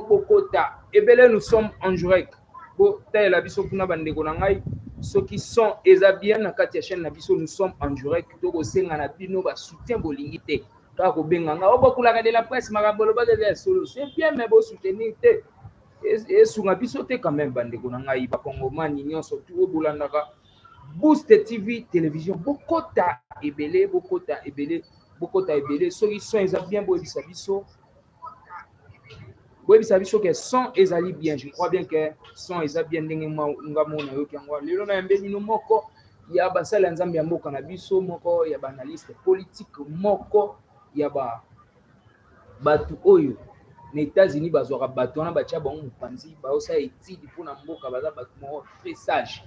Bokota. Ebele, nous sommes en direct. Bo, taille la biso kuna bande konangai. Ceux qui sont bien na kati ya chaîne na biso, nous sommes en direct. To ko senga na bino ba soutien bolingité. Ka ko benganga o bokulaka de la presse makabolo ba de solo. C'est bien mais bo soutenir te. Et sunga biso te quand même bande konangai ba kongomani nyonso to bolandaka. Boost TV télévision Bokota ebele Bokota ebele Bokota ebele. Ceux qui sont bien bo bisa biso. Oui, ça veut dire que son ezali bien. Je crois bien que son ezali bien. Ngamona yo kyangwa. Lelo na yambe mino moko ya basala nzambe ya mboka na biso moko ya ba analyste politique moko ya ba batu oyo na États-Unis bazwaka bato na batia bango mopanzi baosa étude mpona mboka baza bato moko très sage.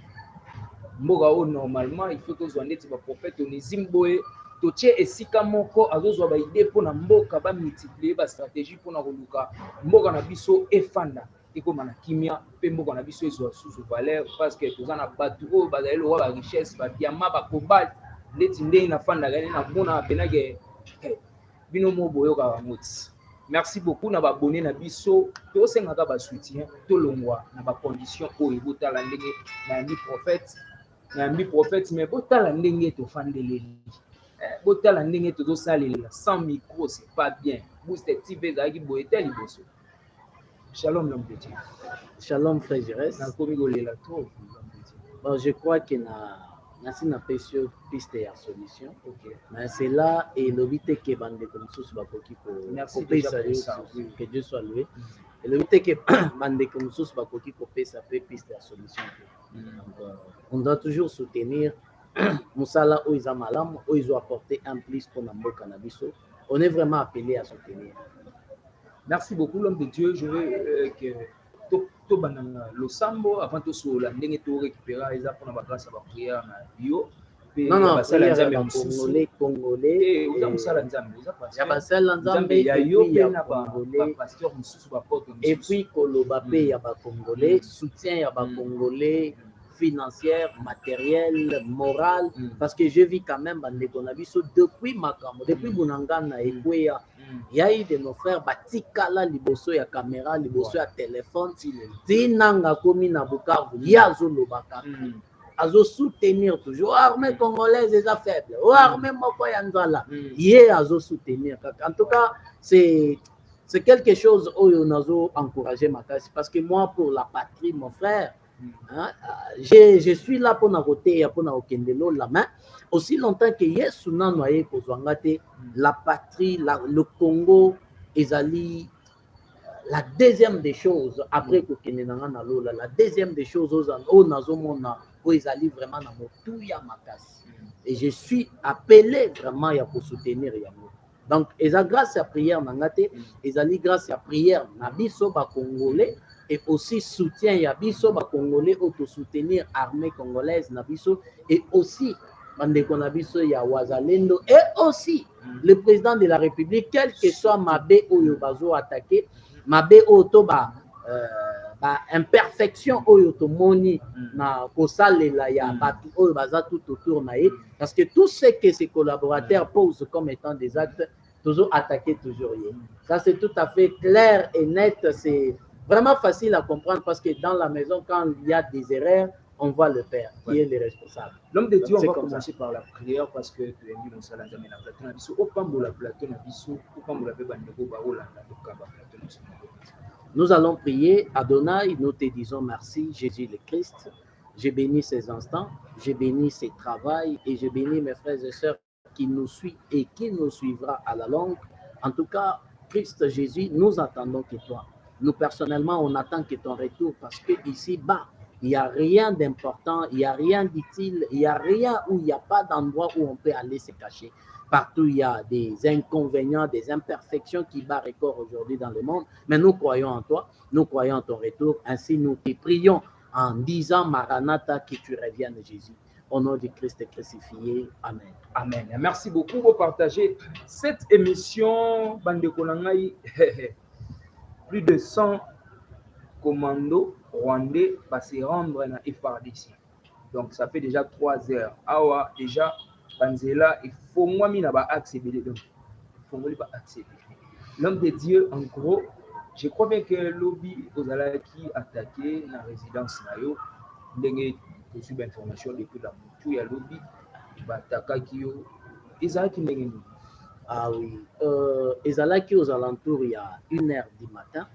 Mboka oyo normalement il faut tozwa ndeti ba prophète Onésime boye totie esika moko azozwa ba idée mpona mboka ba multiplier ba stratégie mpona koluka mboka na biso efanda ekoma na kimia pe mboka na biso ezwa sous valeur parce que toza na bato oyo bazali lowa ba richesse ba diamant ba cobalt ndeti ndenge na fanda gani na mona penage bino mo boyoka bamoti. Merci beaucoup na ba abonné na biso tosengaka ba soutien tolongwa na ba condition oyo botala ndenge na yambi prophète mais botala ndenge tofandeleli. Botala ndenge tozosalela sans micro c'est pas bien. Boost TV ezalaki boye te liboso. Shalom l'homme de Dieu. Shalom frère Jerez. Bon, je crois que na pesio piste ya solution. OK. Mais c'est là et l'obité que bande comme sous bakoki pour que Dieu soit loué. Et l'obité que bande comme sous bakoki pour ça peut piste ya solution. On doit toujours soutenir Moussala ou Isamalam ou ils ont apporté un plus pour Nambo Cannabiso. On est vraiment appelé à soutenir. Merci beaucoup l'homme de Dieu. Je veux que tout le sambo avant tout sur la ligne tout récupérer les apports dans la grâce à la prière na bio. Non, ça les Congolais. Et vous avez ça l'ensemble. Il y a basel l'ensemble et puis Congolais. Et puis Kolobapé il y a Congolais, soutien il y a Congolais. Financière, matérielle, morale, parce que je vis quand même depuis Makamo, depuis Bunangana et Kweya, il y a eu de nos frères Batikala, Liboso, ya caméra, Liboso, ya téléphone, Tinanga Komi na Bukavu, Yazo Lobaka, Azo soutenir toujours, armée congolaise est faible, armée Moko Yanzala, Yé Azo soutenir. En tout cas, c'est quelque chose où on a encouragé ma classe, parce que moi, pour la patrie, mon frère, hein, je suis là pour na côté pour na okendelo la main aussi longtemps que Yesu na noyé pour zwangate la patrie le Congo ezali la deuxième des choses après que kenenanga na lola la deuxième des choses aux nazomona où ezali vraiment na motu ya makasi et je suis appelé vraiment ya pour soutenir yango donc eza grâce à prière nangate ezali grâce à prière na biso ba congolais et aussi soutien ya biso ba congolais auto soutenir armée congolaise na biso et aussi bandeko na biso ya wazalendo et aussi le président de la République quel que soit mabe oyo bazo attaquer mabe auto ba imperfection oyo to moni na kosalela ya batu oyo baza tout autour na parce que tout ce que ses collaborateurs posent comme étant des actes toujours attaquer toujours yé. Ça c'est tout à fait clair et net, c'est vraiment facile à comprendre parce que dans la maison, quand il y a des erreurs, on voit le père qui est le responsable. L'homme de Dieu, on va commencer par la prière parce que tu es mis dans la plateau na biso, au pambo la plateau na biso, au pambo la bandeko ba olanda ka ba plateau. Nous allons prier. Adonai, nous te disons merci, Jésus le Christ. Je bénis ces instants, je bénis ces travails et je bénis mes frères et sœurs qui nous suit et qui nous suivra à la longue. En tout cas, Christ Jésus, nous attendons que toi. Nous, personnellement, on attend que ton retour parce que ici-bas, il n'y a rien d'important, il n'y a rien d'utile, il n'y a rien où il n'y a pas d'endroit où on peut aller se cacher. Partout, il y a des inconvénients, des imperfections qui battent record aujourd'hui dans le monde. Mais nous croyons en toi, nous croyons en ton retour. Ainsi, nous te prions en disant, Maranatha, que tu reviennes, Jésus. Au nom du Christ crucifié. Amen. Amen. Merci beaucoup pour partager cette émission. Bande Konangai, plus de 100 commandos rwandais vont se rendre dans FARDC. Donc, ça fait déjà 3 heures. Awa, déjà, Banzela, il faut moi, il faut accéder. Donc, il faut accéder. L'homme de Dieu, en gros, je crois bien que lobby ozala qui attaqué la résidence nayo ndenge reçu information depuis la mutu ya lobby batakaki yo ezalaki ndenge nini? Ah oui, ezalaki aux alentours il y a 1h du matin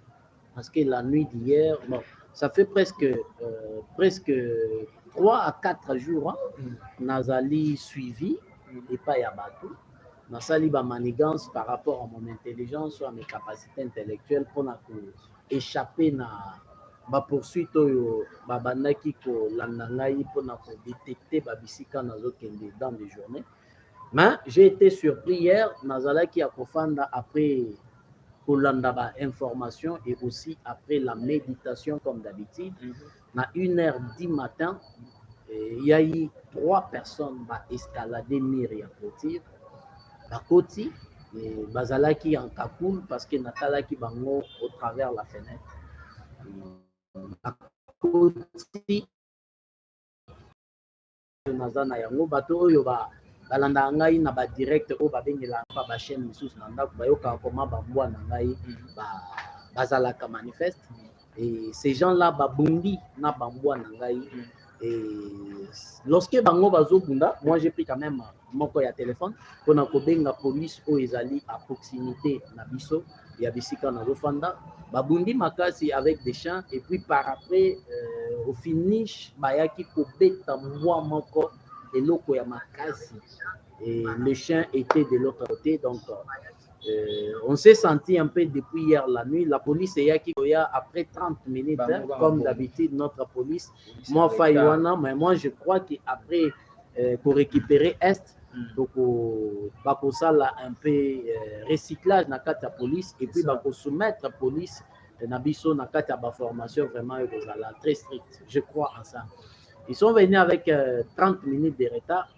parce que la nuit d'hier, bon, ça fait presque 3 à 4 jours nazali suivi et pas ya bateau. Nasali ba manigance par rapport à mon intelligence ou à mes capacités intellectuelles pour échapper na ba poursuite oyo ba bandaki ko landa ngai pour na détecter ba bisika nazokende dans des journées. Mais j'ai été surpris hier nazalaki ya kofanda après kolanda ba information et aussi après la méditation comme d'habitude. À 1h du matin, il y a eu 3 personnes qui ont escaladé mur et clôture. Bakoti bazalaki en kakoul parce que natalaki bango au travers la fenêtre. Bakoti nazana yango bato oyo balanda ngai na ba direct o babengela ba chaîne misusu na ndako bayoka comment bambwa na ngai bazalaka manifeste et ces gens là babundi na bambwa na ngai. Et lorsque bango bazobunda, moi j'ai pris quand même mon téléphone pour na kobenga police au ezali à proximité na biso ya bisika na rofanda babundi makasi avec des chiens et puis par après au finish bayaki kobeta moi moko eloko ya makasi et le chien était de l'autre côté donc on s'est senti un peu depuis hier la nuit. La police est après 30 minutes, comme d'habitude, notre police. Moi, Faïwana, mais moi, je crois qu'après, pour récupérer Est, donc, pour ça, là, un peu recyclage dans la police, et puis, pour soumettre la police, Nabiso, dans la formation vraiment très stricte. Je crois en ça. Ils sont venus avec 30 minutes de retard.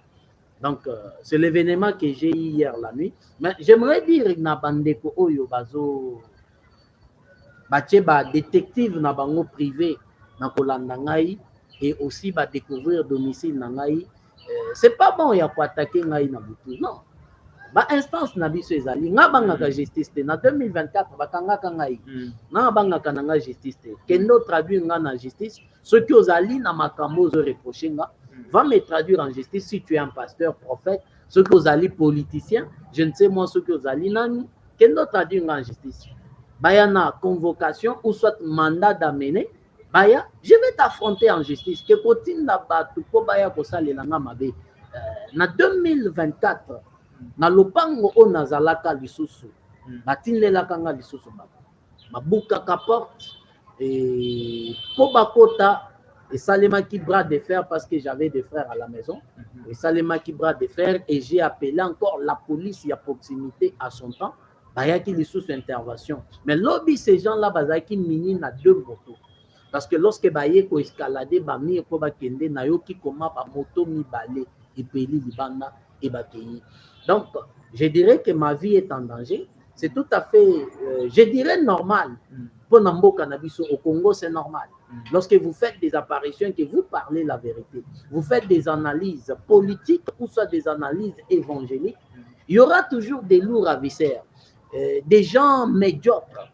Donc, c'est l'événement que j'ai eu hier la nuit. Mais j'aimerais dire que Nabandeko Oyo Bazo Bache ba détective na bango privé na kolanda ngai et aussi ba découvrir domicile na ngai. C'est pas bon ya ko attaquer ngai na butu. Non. Ba instance na biso ezali nga bangaka justice te na 2024 bakangaka ngai. Na bangaka na ngai justice te. Kendo traduire nga na justice ceux qui ozali na makambo zo reprocher nga va me traduire en justice si tu es un pasteur, prophète, ceux qui ont allés politiciens, je ne sais moi ceux qui ont allés nani, qu'est-ce que traduire en justice? Bayana convocation ou soit mandat d'amener, baya, je vais t'affronter en justice. Que continue na batu ko baya ko sale na mabe. Na 2024, na lopango o nazalaka lisusu, batinela kanga lisusu ba. Mabuka ka porte et po bakota. Et Salema qui bras de fer parce que j'avais des frères à la maison. Et Salema qui bras de fer et j'ai appelé encore la police à proximité à son temps. Baya qui les sous intervention. Mais lobby ces gens-là bazaki mini na 2 motos. Parce que lorsque baye ko escalader ba mi ko ba kende na yo ki koma ba moto mi balé et peli libanda et ba pays. Donc je dirais que ma vie est en danger. C'est tout à fait je dirais normal. Pour Nambo Cannabis au Congo, c'est normal. Lorsque vous faites des apparitions, que vous parlez la vérité, vous faites des analyses politiques ou soit des analyses évangéliques, il y aura toujours des lourds ravisseurs, des gens médiocres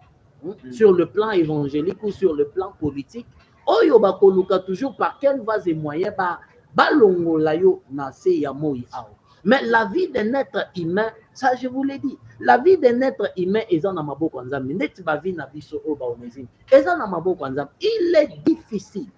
sur le plan évangélique ou sur le plan politique. Oyo bakoluka toujours par quel vase et moyen balongo layo na se ya moi ao. Mais la vie d'un être humain, ça je vous l'ai dit, la vie d'un être humain est en amaboko nzambe. Net ba vie na biso o ba onezim. Est en amaboko nzambe. Il est difficile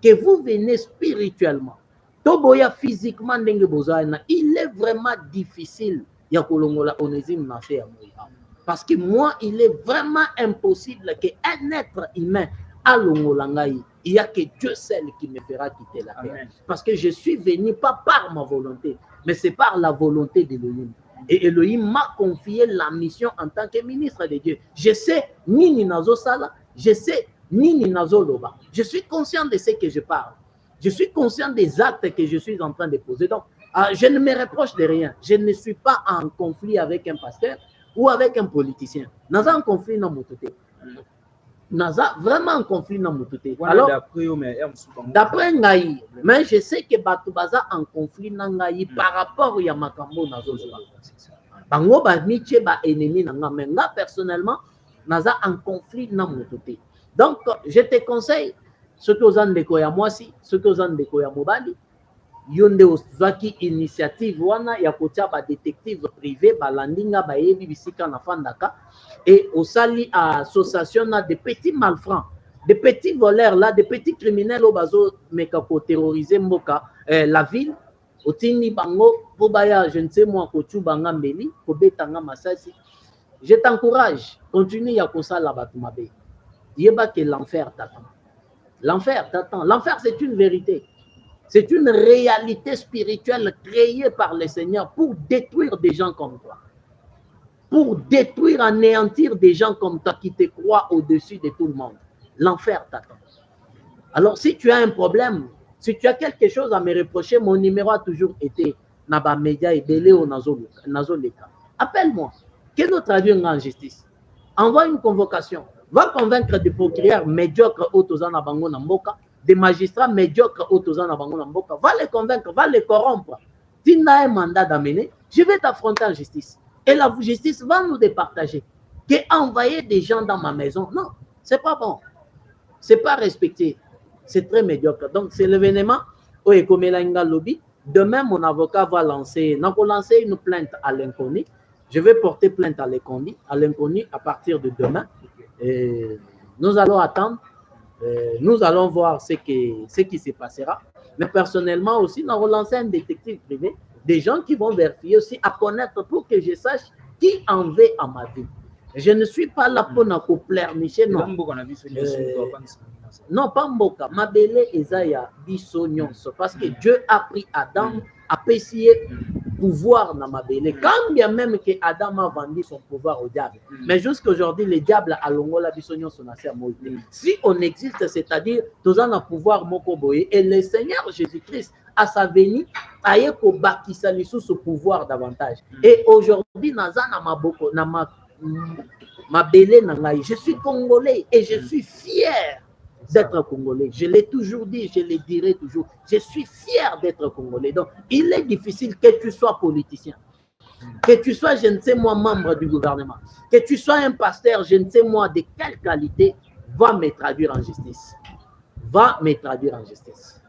que vous venez spirituellement. Toboya physiquement ndenge bozana. Il est vraiment difficile ya kolongola onezim na se ya moi. Parce que moi, il est vraiment impossible qu'un être humain a l'ongolangaï. Il n'y a que Dieu seul qui me fera quitter la terre. Parce que je suis venu pas par ma volonté, mais c'est par la volonté d'Elohim. Et Elohim m'a confié la mission en tant que ministre de Dieu. Je sais ni Ninazo Sala, je sais ni Ninazo Loba. Je suis conscient de ce que je parle. Je suis conscient des actes que je suis en train de poser. Donc, je ne me reproche de rien. Je ne suis pas en conflit avec un pasteur ou avec un politicien. Naza un conflit dans mon côté. Naza vraiment un conflit dans mon côté. Alors, d'après Ngaï, mais je sais que Batubaza en conflit dans Ngaï par rapport à Makambo Nazo. Bango ba miche ba ennemi nanga, mais là personnellement, naza en conflit na moto te. Donc je te conseille ce que oza ndeko ya mwasi, ce que oza ndeko ya mobali, yo nde ozwaki initiative wana ya kotia ba détective privé balandinga bayebi bisika na fandaka, et osali association na de petits malfrats, de petits voleurs là, de petits criminels au bazo meka ko terroriser mboka la ville, otini bango po baya je ne sais moi ko tu banga mbeli ko betanga masasi. Je t'encourage, continue à kosala batu mabe. Yeba que l'enfer t'attend. L'enfer t'attend. L'enfer c'est une vérité. C'est une réalité spirituelle créée par le Seigneur pour détruire des gens comme toi. Pour détruire, anéantir des gens comme toi qui te croient au-dessus de tout le monde. L'enfer t'attend. Alors si tu as un problème, si tu as quelque chose à me reprocher, mon numéro a toujours été Naba Media et Belé au Nazoleka. Appelle-moi. Quel autre traduire en justice? Envoie une convocation. Va convaincre des procureurs médiocres autozana bango namboka, des magistrats médiocres autozana bango namboka. Va les convaincre, va les corrompre. Tu n'as un mandat d'amener, je vais t'affronter en justice. Et la justice va nous départager. Envoyer des gens dans ma maison, non, c'est pas bon. C'est pas respecté. C'est très médiocre. Donc c'est l'événement où Ekomelanga Lobby. Demain, mon avocat va lancer une plainte à l'inconnu. Je vais porter plainte à l'inconnu à partir de demain. Et nous allons attendre, nous allons voir ce qui se passera. Mais personnellement aussi, nous allons lancer un détective privé, des gens qui vont vérifier aussi à connaître pour que je sache qui en veut à ma vie. Je ne suis pas là pour nous pleurnicher, non. Non, pas Mboka. Ma belle Esaïa Bissognon. Parce que Dieu a pris Adam à payer pouvoir dans ma belle. Quand bien même que Adam a vendu son pouvoir au diable. Mais jusqu'à aujourd'hui, le diable a l'ongola Bissognon son assez amoureux. Si on existe, c'est-à-dire, tous en a pouvoir mokoboye. Et le Seigneur Jésus-Christ, à sa venue, a eu pour bâtir ce pouvoir davantage. Et aujourd'hui, Nazana Maboko, ma belle Nangaï, je suis congolais et je suis fier d'être congolais. Je l'ai toujours dit, je le dirai toujours. Je suis fier d'être congolais. Donc, il est difficile que tu sois politicien, que tu sois, je ne sais moi, membre du gouvernement, que tu sois un pasteur, je ne sais moi, de quelle qualité, va me traduire en justice. Va me traduire en justice.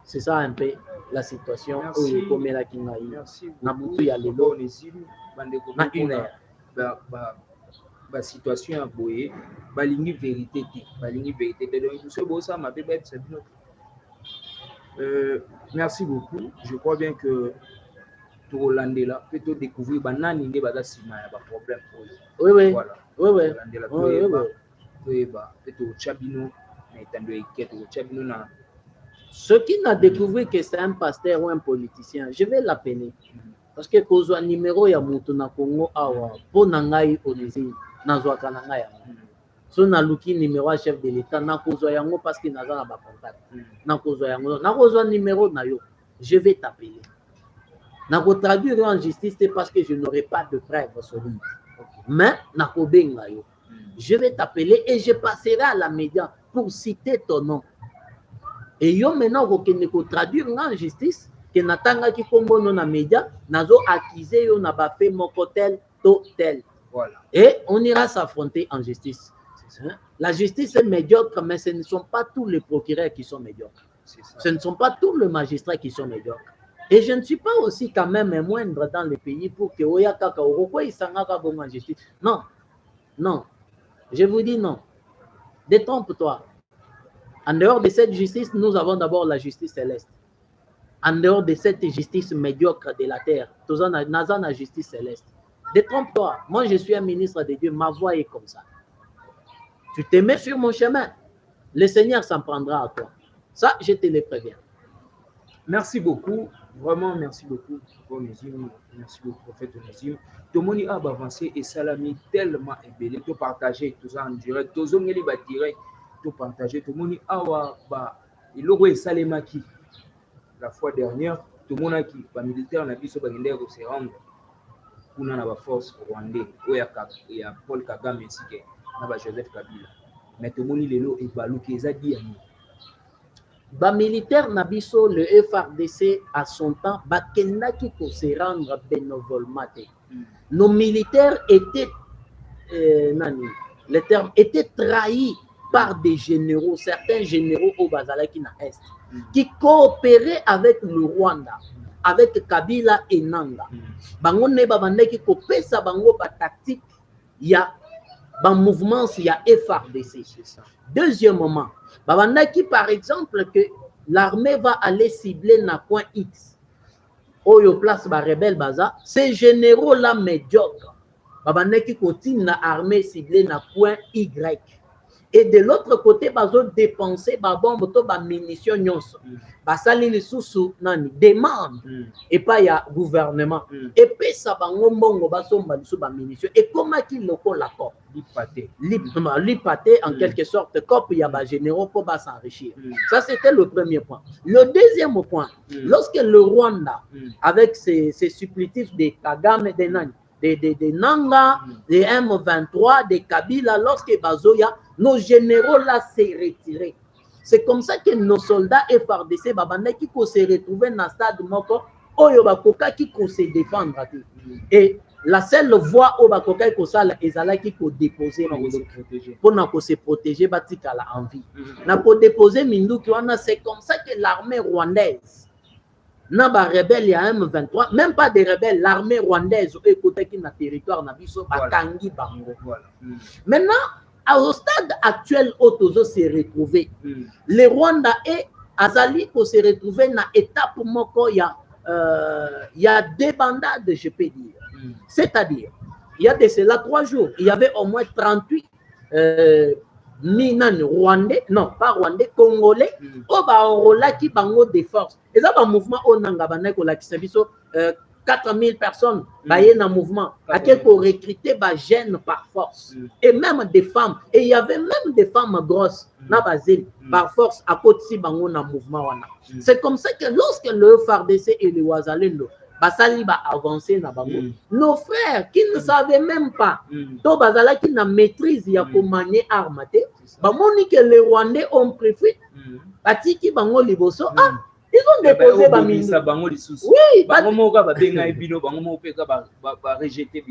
C'est ça un peu la situation. Merci. Situation à boyer, balingi vérité, merci beaucoup. Je crois bien que tout Hollandais là peut découvrir banane inde bada sima ya ba problème. Oui oui. Voilà. Oui oui. Ceux qui n'a découvert que c'est un pasteur ou un politicien, je vais l'appeler. Parce que cause un numéro ya mutu na Congo awa po nangai onezi nazwaka na ngai. So na luki numéro chef de l'état na cause yango parce que naza na ba contact. Na cause yango na cause numéro na yo, je vais t'appeler. Na ko traduire en justice c'est parce que je n'aurai pas de preuves solides. Mais na ko benga yo. Je vais t'appeler et je passerai à la média pour citer ton nom. Et yo maintenant ko traduire en justice que natanga ki kombo no na média nazo accuser yo na ba fait moko tel to tel. Voilà. Et on ira s'affronter en justice. La justice est médiocre, mais ce ne sont pas tous les procureurs qui sont médiocres. Ce ne sont pas tous les magistrats qui sont médiocres. Et je ne suis pas aussi quand même moindre dans le pays pour que Oya Kaka Oroko Isangaka bon en justice. Non, non. Je vous dis non. Détrompe-toi. En dehors de cette justice, nous avons d'abord la justice céleste. En dehors de cette justice médiocre de la terre, nous avons la justice céleste. Détrompe-toi. Moi, je suis un ministre de Dieu. Ma voix est comme ça. Tu te mets sur mon chemin. Le Seigneur s'en prendra à toi. Ça, je te le préviens. Merci beaucoup. Vraiment, merci beaucoup. Merci beaucoup, prophète Onésime. Tout le monde a avancé et salami tellement ébélé. Tout partagé, tout ça en direct. Tout le monde a direct. Tout partagé. Tout le monde a il salemaki. La fois dernière, tout le monde a qui, les militaires, on a vu ce qu'il y a se rendre pour la force rwandais. Il y a Paul Kagame ainsi que Joseph Kabila. Mais tout le monde est balouké, ils ont dit à nous. Ba militaire nabiso le FRDC à son temps bakendaki pour se rendre bénévolement. Nos militaires étaient le terme, était trahi par des généraux, certains généraux au Bazalaki na Est, qui coopéraient avec le Rwanda, avec Kabila et Nanga. Bango ne babandaki ko pesa bango ba tactique, il y a ban mouvement, il y a FARDC. Deuxièmement, babandaki par exemple que l'armée va aller cibler na point X. Oyo place ba rebelle baza, ces généraux là médiocres. Babandaki continue na armée ciblée na point Y. Et de l'autre côté, bazo dépenser ba bombe to ba munitions nyonso. Basali li susu nani demande et pas ya gouvernement. Et puis ça bango mbongo basomba li ba munitions. Et comment qu'il loko la COP l'IPATE en quelque sorte COP ya ba généraux pour ba s'enrichir. Ça c'était le premier point. Le deuxième point, lorsque le Rwanda avec ses supplétifs de Kagame et de Nani des Nanga, des M23, des Kabila, lorsque Bazoya, nos généraux là s'est retirés. C'est comme ça que nos soldats FARDC, Babanda qui se retrouvaient dans le stade Moko, Oyo Bakoka qui se défendre. Et la seule voie au Bakoka qui se déposer pour se protéger, Batika la envie. Pour déposer Mindou, c'est comme ça que l'armée rwandaise, n'a pas rebelle, il y a M23, même pas des rebelles, l'armée rwandaise au côté qui n'a territoire n'a biso Bakangi Bango. Maintenant, au stade actuel, Otozo s'est retrouvé. Le Rwanda et Azali pour se retrouver dans l'étape moko, il y a des bandades, je peux dire. C'est-à-dire, il y a de cela 3 jours, il y avait au moins 38 Minan Rwandais, non pas Rwandais, Congolais, au Baorola qui bango des forces. Et ça, un mouvement au Nangabane, qui 4000 personnes, dans un mouvement, à quelques recruter par jeunes par force. Et même des femmes. Et il y avait même des femmes grosses, par force, à côté de bango dans mouvement. C'est comme ça que lorsque le FARDC et le Ouazalendo, Basali va avancer na bango. Nos frères qui ne savaient même pas, to Bazala qui n'a maîtrise ya ko manier armaté, ba moni que les Rwandais ont préféré batiki bango liboso. Ah, ils ont déposé ba bango. Oui,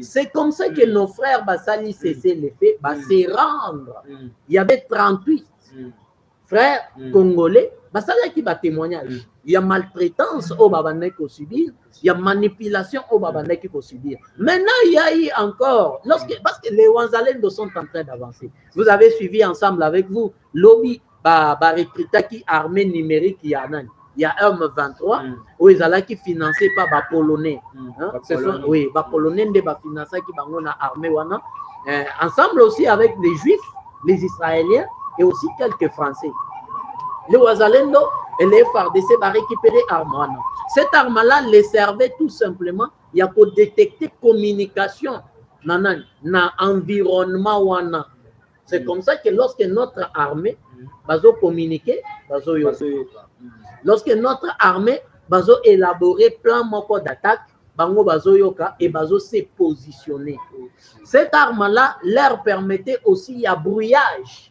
c'est comme ça que nos frères Basali cessaient les faits, ba se rendre. Il y avait 38 frères congolais, Basali qui va témoignage. Il y a maltraitance au Babandé qu'il faut subir, il y a manipulation au Babandé qu'il faut subir. Maintenant, il y a eu encore, parce que les Wanzalendo sont en train d'avancer. Vous avez suivi ensemble avec vous, lobby, qui armée numérique, il y a M23, où ils allaient qui financé par les Polonais. Oui, les Polonais qui financé qui ont armée. Ensemble aussi avec les Juifs, les Israéliens et aussi quelques Français. Les Ouazalendo et les FARDC va récupérer arme. Cette arme-là les servait tout simplement, il y a pour détecter communication dans l'environnement. C'est comme ça que lorsque notre armée va communiquer, lorsque notre armée va élaborer plan d'attaque, bango bazoyoka et bazo se positionner. Cette arme-là leur permettait aussi un brouillage.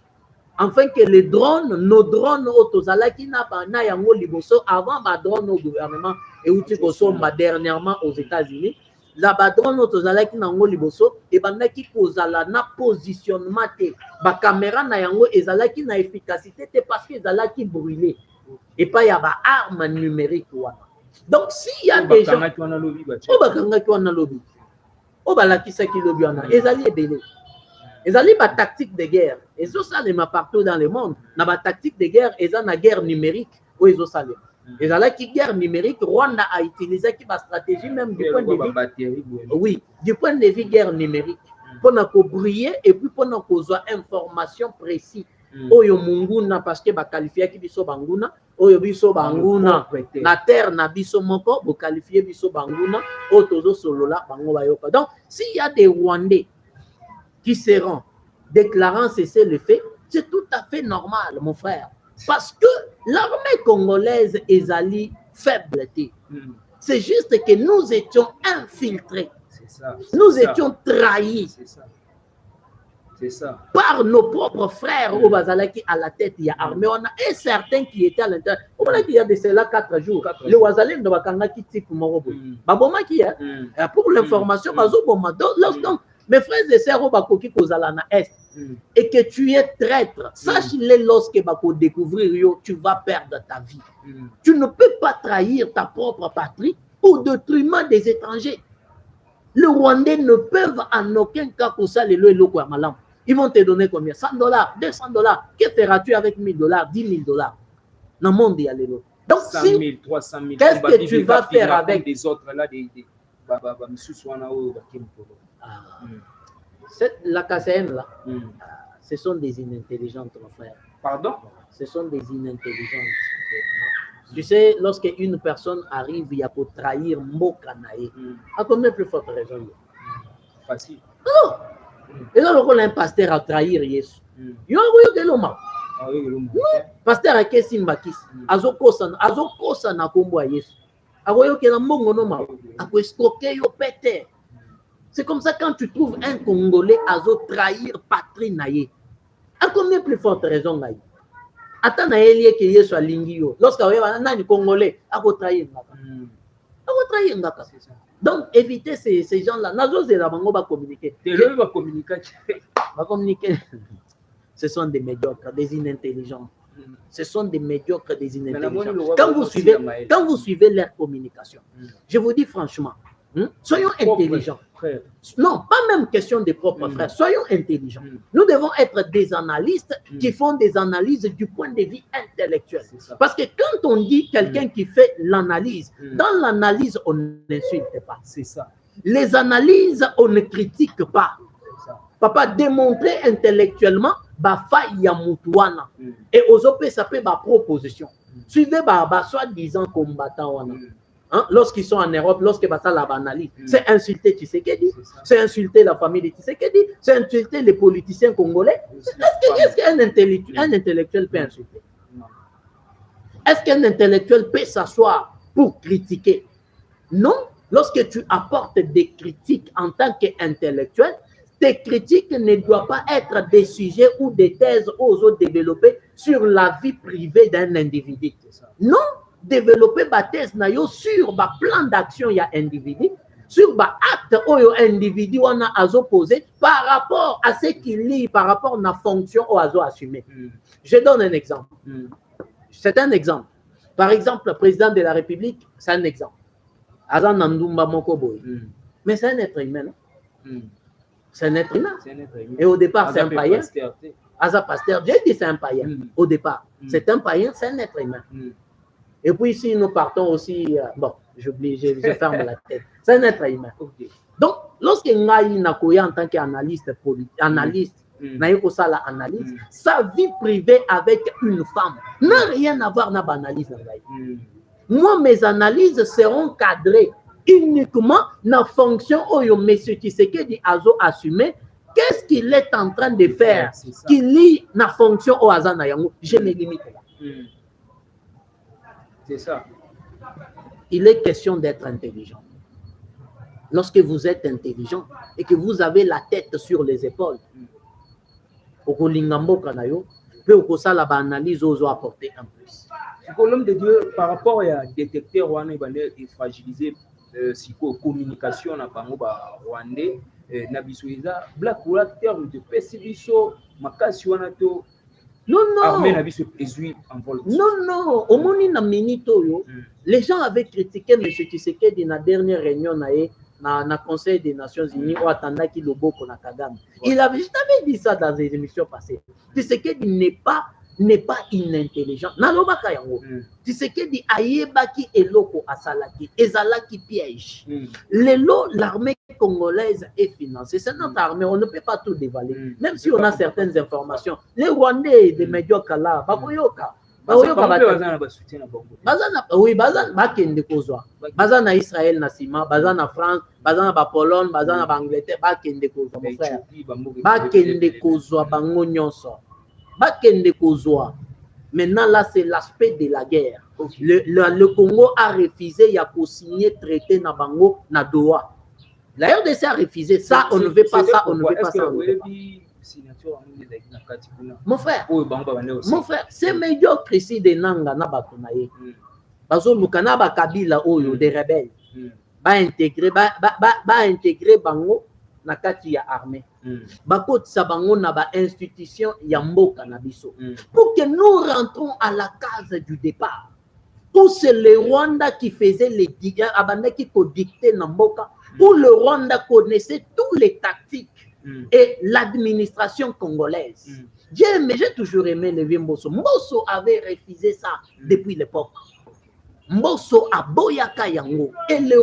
Afin que les drones, nos drones autozalaki na bana yango liboso avant ba drone au gouvernement et outi kosomba dernièrement aux États-Unis, la ba drone autozalaki na yango liboso et bana ki kozala na positionnement te ba caméra na yango ezalaki na efficacité te parce que ezalaki brûlé et pas ya ba arme numérique wana. Donc s'il y a des gens o bakangaki wana lobby o balakisaki lobby wana ezali ebele. Ils ont une tactique de guerre. Ils ont ça partout dans le monde. Dans la tactique de guerre, ils ont une guerre numérique. Ils ont ça. Ils ont une guerre numérique. Rwanda a utilisé une stratégie même du point de vue. Oui, du point de vue guerre numérique. Pour nous briller et puis pour nous avoir information précise. Oyo munguna parce que ba qualifier ki biso banguna. Oyo biso banguna. Na terre na biso moko, bo qualifier biso banguna. Otozo solola bango bayoka. Donc, s'il y a des Rwandais qui seront déclarant cesser le fait, c'est tout à fait normal, mon frère. Parce que l'armée congolaise est allée faibleté. C'est juste que nous étions infiltrés. Nous étions trahis. C'est ça. Par nos propres frères au Wazalaki à la tête, il y a armée. On a et certains qui étaient à l'intérieur. On a dit il y a de cela 4 jours. Le Wazalem de Wakanga qui type Morobo. Baboma qui est. Pour l'information, lorsqu'on mes frères et sœurs, bakoki kozala na est, et que tu es traître, sache-le lorsque bako découvrir yo, tu vas perdre ta vie. Tu ne peux pas trahir ta propre patrie au détriment des étrangers. Les Rwandais ne peuvent en aucun cas pour ça les lois à malam. Ils vont te donner combien? 100 $, 200 $. Que feras-tu avec 1000 $, 10 000 $? Dans le monde, il y a les lois. Donc, 100 000, 300 000. Qu'est-ce que tu vas faire avec des autres là, la KCN là? Ce sont des inintelligentes, mon frère. Pardon? Ce sont des inintelligentes. Tu sais, lorsque une personne arrive, il y a pour trahir Mokanae. À combien plus forte raison? Facile. Non. Et là, on a un pasteur à trahir Yesu. Il y a un pasteur à Kessim Bakis. Azokosa na kombo Yesu. C'est comme ça quand tu trouves un Congolais à trahir patrie naïe. À combien plus forte raison naïe? Attends, que Yesu a lingio. Lorsqu'il y a un Congolais, à trahir Ngaka. Donc, évitez ces gens-là. Communiquer. Ce sont des médiocres, des inintelligents. Ce sont des médiocres, des inintelligents. Quand vous suivez leur communication, je vous dis franchement, soyons intelligents. Non, pas même question des propres frères. Soyons intelligents. Nous devons être des analystes qui font des analyses du point de vue intellectuel. Parce que quand on dit quelqu'un qui fait l'analyse, dans l'analyse, on n'insulte pas. C'est ça. Les analyses, on ne critique pas. Papa, démontrer intellectuellement, faille ya mutuana. Et aux OP, ça peut ma proposition. Suivez soi-disant combattants. Lorsqu'ils sont en Europe, lorsque ça la analyse, c'est insulter Tshisekedi, c'est insulter la famille de Tshisekedi, c'est insulter les politiciens congolais. Est-ce qu'un intellectuel peut insulter? Est-ce qu'un intellectuel peut s'asseoir pour critiquer? Non. Lorsque tu apportes des critiques en tant qu'intellectuel, tes critiques ne doivent pas être des sujets ou des thèses aux autres développées sur la vie privée d'un individu. Non. Développer ma thèse sur ma plan d'action, il y a individu, sur ma acte où individu on a posé par rapport à ce qu'il lit, par rapport à la fonction au azo assumé. Je donne un exemple. C'est un exemple. Par exemple, le président de la République, c'est un exemple. Azan Nandumba Mokoboy. Mais c'est un être humain. C'est un être humain. Et au départ, c'est un païen. Asa Pasteur, j'ai dit c'est un païen. Au départ, c'est un païen, c'est un être humain. Et puis si nous partons aussi, bon, j'oublie, je ferme la tête. C'est un être humain. Donc, lorsque Ngaï Nakoya en tant qu'analyste, analyse, sa vie privée avec une femme n'a rien à voir avec l'analyse. Moi, mes analyses seront cadrées uniquement dans la fonction où M. Tshisekedi Azo assumé. Qu'est-ce qu'il est en train de faire qui lie la fonction au Azana Yango? Je me limite là. C'est ça. Il est question d'être intelligent. Lorsque vous êtes intelligent et que vous avez la tête sur les épaules, analyse aux apporter un plus. L'homme de Dieu, par rapport à détecteur rwandais et fragiliser communication na bango ba rwandais na bisoiza black acteur de pesibiso makasi wana to. Non, non. Non, non. Au moment où minito, les gens avaient critiqué M. Tshisekedi dans la dernière réunion dans le Conseil des Nations Unies où attendait qu'il na Kagame. Il avait jamais dit ça dans les émissions passées. Tshisekedi n'est pas inintelligent. Nalobaka yango. Tshisekedi ayebaki eloko asalaki, ezalaki piège. L'armée congolaise est financée. C'est notre armée, on ne peut pas tout dévaler. Même si on a certaines informations. Les Rwandais, des médiocres là, bakoyoka. Oui, bakende kozwa. Baza na Israël na sima, baza na France, baza na Pologne, baza na Angleterre, bakende kozwa mon frère. Bakende kozwa bango nyonso. Bakende kozwa. Maintenant là c'est l'aspect de la guerre. Le Congo a refusé ya ko signer traité na bango na Doha. La RDC a refusé ça, on ne veut pas ça, on ne veut pas ça. Mon frère, c'est médiocre ici de Nanga na Batunaye. Bazo Lukana Bakabila Oyo des rebelles. Ba intégrer bango na kati ya armée. Bakotisa bango na ba institution ya mboka na biso. Pour que nous rentrons à la case du départ. Où c'est le Rwanda qui faisait les dictats, qui dictait na mboka, où le Rwanda connaissait tous les tactiques et l'administration congolaise. J'ai toujours aimé Levi Mbosso. Mbosso avait refusé ça depuis l'époque. Mbosso a boyaka yango. Et le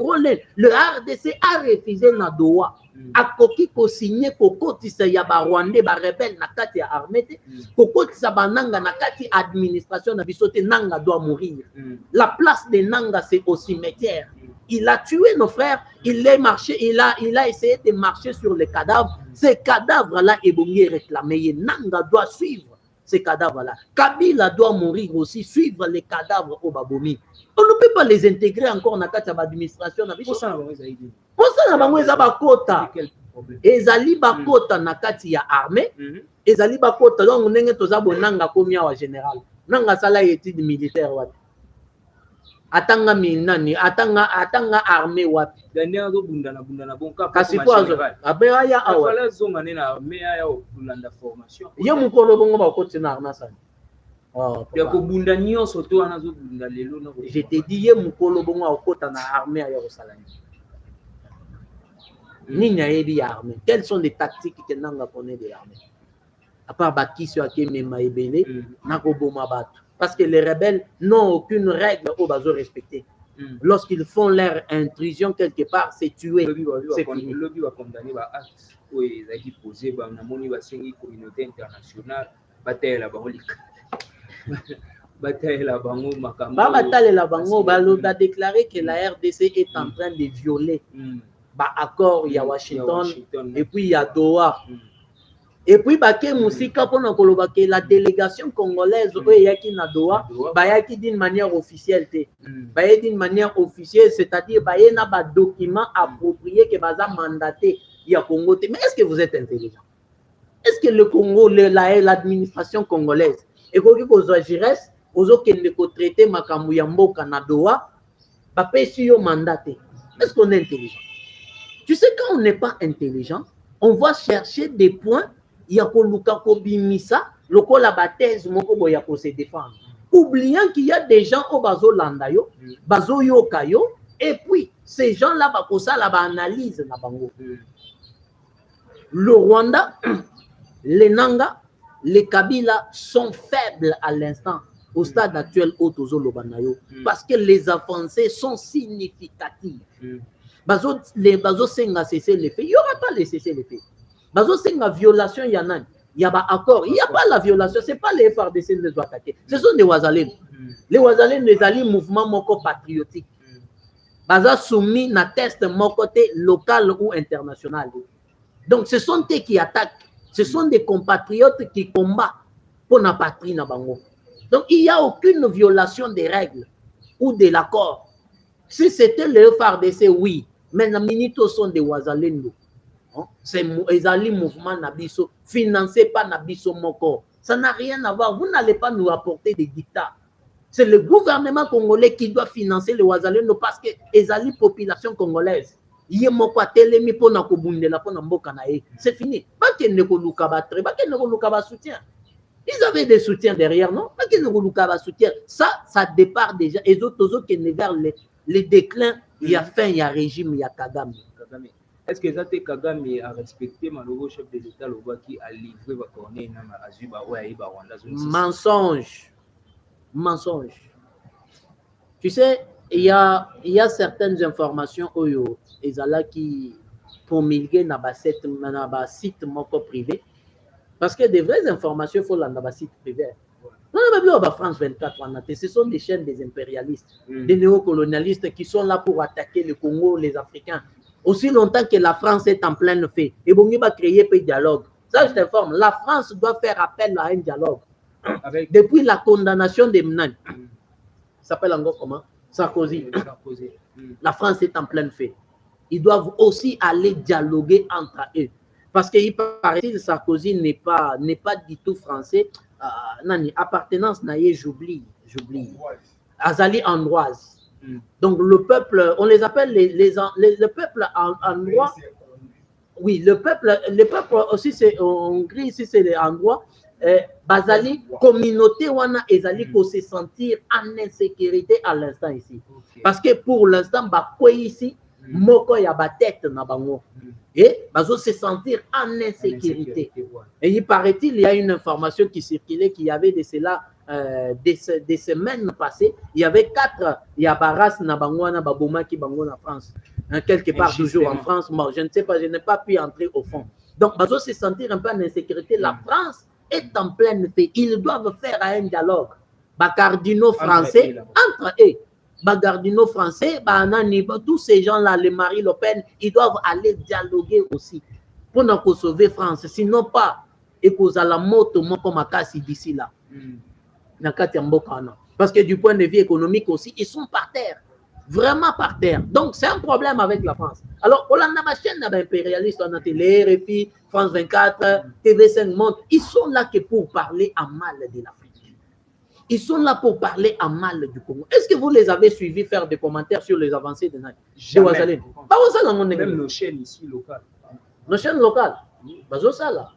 RDC a refusé na Doha. A koki ko signé kokotisa ya ba Rwandais ba rebelle na kati ya armée te. Kokotisa ba nanga na kati administration na biso te, nanga doit mourir. La place de Nanga c'est au cimetière. Il a tué nos frères, il a essayé de marcher sur les cadavres. Ces cadavres-là, Ebongi réclamé. Nanga doit suivre ces cadavres-là. Kabila doit mourir aussi, suivre les cadavres au Babomi. On ne peut pas les intégrer encore dans l'administration. Pour ça, on a kota. Ezali bakota na kati ya armée. Ezali bakota donc ndenge tozabo nanga komia wa général. Nanga sala étude militaire wapi. Atanga minani, atanga armée wapi. Dernier zo bundana bonka. Kasi po azo. Abe aya awa. Fala zo manena meya ya bulanda formation. Ye mukolo bongo ba koti na arna sana. Oh. Ya ko bunda nyonso to ana zo bunda lelo na. Je te dis ye mukolo bongo akota na armée ya Rosalani. Ninya yebi armée. Quelles sont les tactiques que nanga connaît de l'armée? À part Bakisio Akemema Ebele, nako boma batu. Parce que les rebelles n'ont aucune règle au bazo respecter. Lorsqu'ils font leur intrusion quelque part, c'est tuer. C'est fini. Le but va condamner les actes où ils ont posé dans la communauté internationale. Bataille la bango. Bataille la bango makambo. Bataille la bango a déclaré que la RDC est en train de violer l'accord il y a Washington et puis il y a Doha. Et puis, la délégation congolaise qui na Doha, d'une manière officielle. D'une manière officielle, c'est-à-dire qu'il y a des documents appropriés qui sont mandatés. Mais est-ce que vous êtes intelligent? Est-ce que le Congo, l'administration congolaise, et que vous agirez, vous avez traité Makamuyambo na Doha, mandaté. Est-ce qu'on est intelligent? Tu sais, quand on n'est pas intelligent, on va chercher des points. Il y a Bimisa, le la baptême, pour se défendre. Oubliant qu'il y a des gens au Bazo Landayo, Bazo Yokayo, et puis ces gens-là, ça la analyse. Le Rwanda, les Nanga, les Kabila sont faibles à l'instant, au stade actuel au Tozo Lobanayo, parce que les avancées sont significatives. Les Bazo Senga cesser les faits, il n'y aura pas les cesser les faits. C'est une violation, il y a un accord. Il n'y a pas la violation, ce n'est pas les FARDC qui les doivent attaquer. Ce sont des Ouazalènes. Les Ouazalènes, les alliés mouvement moko patriotique. Baza soumis à test mon côté local ou international. Donc ce sont eux qui attaquent. Ce sont des compatriotes qui combattent pour la patrie na bango. Donc il n'y a aucune violation des règles ou de l'accord. Si c'était les FARDC, oui. Mais les Minito sont des Ouazalènes. C'est un mouvement Nabiso, financé par Nabiso Moko. Ça n'a rien à voir. Vous n'allez pas nous apporter des dictats. C'est le gouvernement congolais qui doit financer les Ouazalendo parce que les population congolaise. C'est fini. Ils avaient des soutiens derrière, non? Ça départ déjà. Et autres qui vers les déclins, il y a fin, il y a régime, il y a Kagame. Est-ce que ça Kagame a respecté le chef des États qui a livré va corner à Azuba ou à Rwanda? Mensonge. Mensonge. Tu sais, il y a certaines informations qui promulguées dans le site privé. Parce que des vraies informations, il faut dans le site privé. Non, France 24, ce sont des chaînes des impérialistes, des néocolonialistes qui sont là pour attaquer le Congo, les Africains. Aussi longtemps que la France est en plein fait, et bon, il va créer un dialogue. Ça, je t'informe, la France doit faire appel à un dialogue. Depuis la condamnation des Mnan, ça s'appelle encore comment? Sarkozy. La France est en plein fait. Ils doivent aussi aller dialoguer entre eux. Parce qu'il paraît que Sarkozy n'est pas du tout français. Appartenance, j'oublie. Azali Androise. Donc le peuple, on les appelle le peuple androis. oui, le peuple aussi, c'est en Hongrie, ici, c'est les endroits. Bazali, communauté, wana, ezali, pour se sentir en insécurité à l'instant ici. Parce que pour l'instant, quoi ici, moko ya ba tête na bango. Et bazo se sentir en insécurité. Et il paraît-il, il y a une information qui circulait qu'il y avait de cela des semaines passées, il y avait 4 Yabaras na bango na baboma qui bango na France. Quelque part toujours en France, moi, je ne sais pas, je n'ai pas pu entrer au fond. Donc, bazo se sentir un peu en insécurité. La France est en pleine paix. Ils doivent faire un dialogue. Ba cardinaux français entre eux. Ba cardinaux français, tous ces gens-là, les Marie Le Pen, ils doivent aller dialoguer aussi pour nous sauver France. Sinon pas, et cause à la moto, moi comme à Kassi d'ici là. Parce que du point de vue économique aussi, ils sont par terre. Vraiment par terre. Donc, c'est un problème avec la France. Alors, on a ma chaîne impérialiste, on a télé, RFI, France 24, TV5 Monde. Ils sont là que pour parler en mal de l'Afrique. Ils sont là pour parler en mal du Congo. Est-ce que vous les avez suivis faire des commentaires sur les avancées de Nani? Jamais. Même nos chaînes ici locales. Nos chaînes locales? Bazo Sala.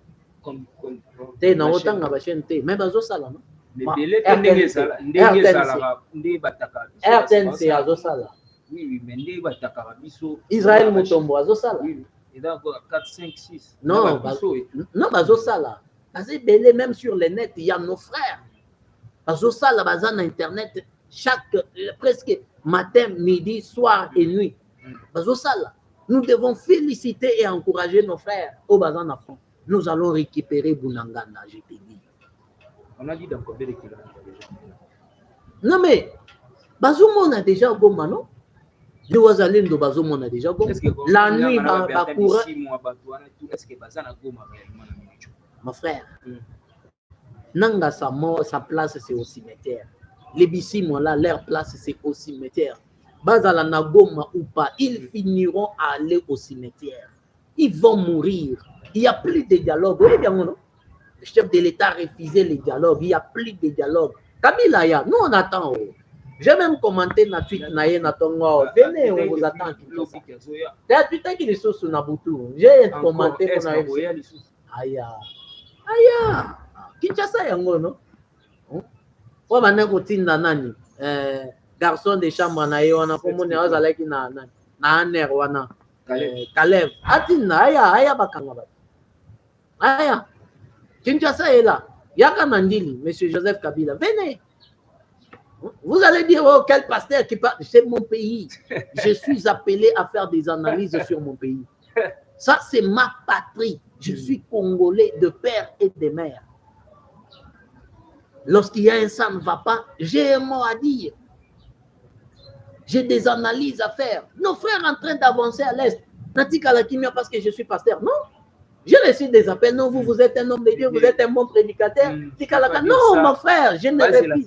T'es dans autant de chaînes, mais Bazo Sala, non? RTNC Azosala. Oui, mais Israël Mutombo Azosala. Oui, il doit avoir 4, 5, 6. Non, Azosala. Belé, même sur les nets, il y a nos frères. Azosala, Bazan Internet, presque matin, midi, soir et nuit. Azosala. Nous devons féliciter et encourager nos frères au Bazan Afon. Nous allons récupérer Bounangana, je te dis. On a dit dans combien de kilomètres déjà? Non mais, Bazoumon a déjà Goma, non? Je vois aller de Bazoumon a déjà Goma. La nuit, est-ce que Bazana Goma réellement? Mon frère, Nanga sa place c'est au cimetière. Les Bissimons là, leur place c'est au cimetière. Bazala na Goma ou pas, ils finiront à aller au cimetière. Ils vont mourir. Il n'y a plus de dialogue. Oui, bien, non? Le chef de l'État refusait les dialogues. Il n'y a plus de dialogue. Kabila, nous on attend. J'ai même commenté na tweet naye na tongo. Venez, on vous attend. J'ai commenté pour naye. Aya. Aya. Kinshasa yango no. Kwa bana kotinda nani? Garçon de chambre naye wana pomone azalaki na aner wana. Kalev. Atinda aya bakanga ba. Aya. Kinshasa est là. Yaka Nandili, monsieur Joseph Kabila, venez. Vous allez dire, oh, quel pasteur qui parle. C'est mon pays. Je suis appelé à faire des analyses sur mon pays. Ça, c'est ma patrie. Je suis congolais de père et de mère. Lorsqu'il y a un ça ne va pas, j'ai un mot à dire. J'ai des analyses à faire. Nos frères en train d'avancer à l'Est. Natika la kimia parce que je suis pasteur. Non. J'ai reçu des appels. Non, vous êtes un homme de Dieu, vous êtes un bon prédicateur. Non, mon frère, je ne répète pas.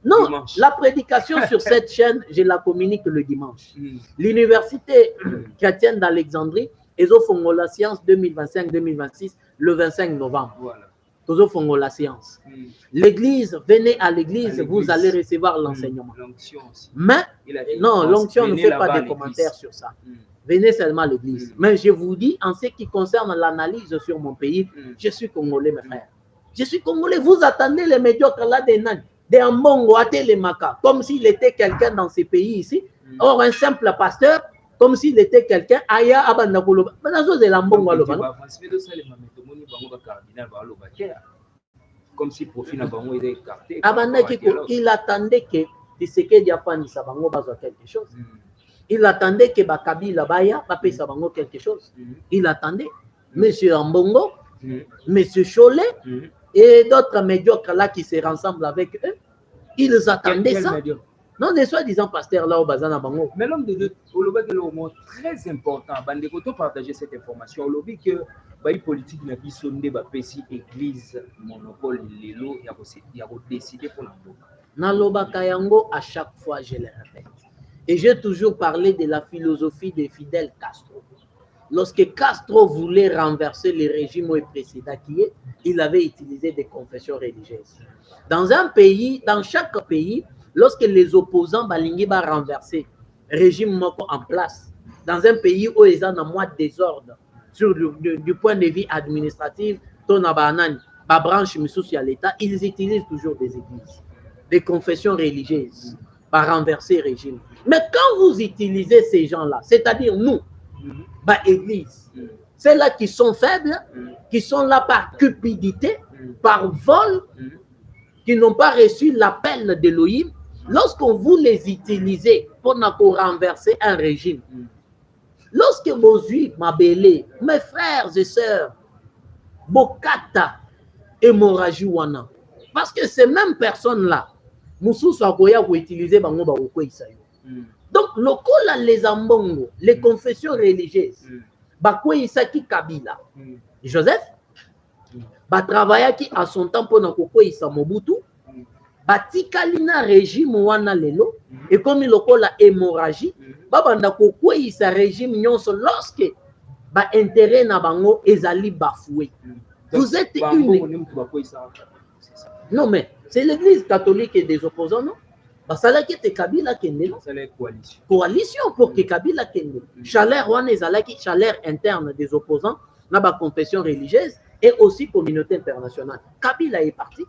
Non, dimanche. La prédication sur cette chaîne, je la communique le dimanche. L'université chrétienne d'Alexandrie, ils ont la science 2025-2026, le 25 novembre. Voilà. Ils ont la science. L'église, venez à l'église, vous allez recevoir l'enseignement. Mais, non, l'onction ne fait pas de commentaires sur ça. Venez seulement à l'église. Mais je vous dis, en ce qui concerne l'analyse sur mon pays, je suis congolais, mes frères. Je suis congolais. Vous attendez les médiocres là des Ambongo, les Maka, comme s'il était quelqu'un dans ces pays ici. Or, un simple pasteur, comme s'il était quelqu'un, Aya Abandakolo. Comme si profil n'a pas été écarté. Il attendait que Tshisekedi Diapani Sabango bazoa quelque chose. Il attendait que Kabila Baya pape Sabango quelque chose. Il attendait. Monsieur Ambongo, Monsieur Cholet et d'autres médiocres là qui se rassemblent avec eux. Ils attendaient ça. Non, des soi-disant pasteurs là au Bazana Bango. Mais l'homme de Dieu, au lobby que le mot très important, Bandekoto partager cette information. Au lobby que la politique n'a pas sonné ba pesi église monopole lelo ya ko décider pour la boka. Na lobaka yango à chaque fois je le répète. Et j'ai toujours parlé de la philosophie de Fidel Castro. Lorsque Castro voulait renverser le régime précédent il avait utilisé des confessions religieuses. Dans un pays, dans chaque pays, lorsque les opposants balingi ba renverser régime moko en place, dans un pays où ils ont un mois de désordre, sur du point de vue administratif, ton abanani, la branche misusu à l'État, ils utilisent toujours des églises, des confessions religieuses, pour renverser le régime. Mais quand vous utilisez ces gens-là, c'est-à-dire nous, église, c'est là qui sont faibles, qui sont là par cupidité, par vol, qui n'ont pas reçu l'appel d'Elohim, lorsqu'on vous les utilisez pour renverser un régime, lorsque vos juifs m'appellent, mes frères et sœurs, Bokata et Morajiwana, parce que ces mêmes personnes-là, Moussou Sakoya pour utiliser Bango Baroko Isaïo. Donc, les ambongo, les confessions religieuses, Bakwe Isaki Kabila, Joseph, travailler à son temps pour Nakoko Isa Mobutu, Batikalina régime wana lelo, et comme il la hémorragie, Baba Koko Isa régime nyonso lorsque intérêt na bango ezali bafoué. Vous êtes une. Non, mais c'est l'église catholique et des opposants, non? Ça là qui était Kabila Kende. Coalition pour que Kabila Kende. Chaleur chaleur interne des opposants, dans la confession religieuse et aussi communauté internationale. Kabila est parti.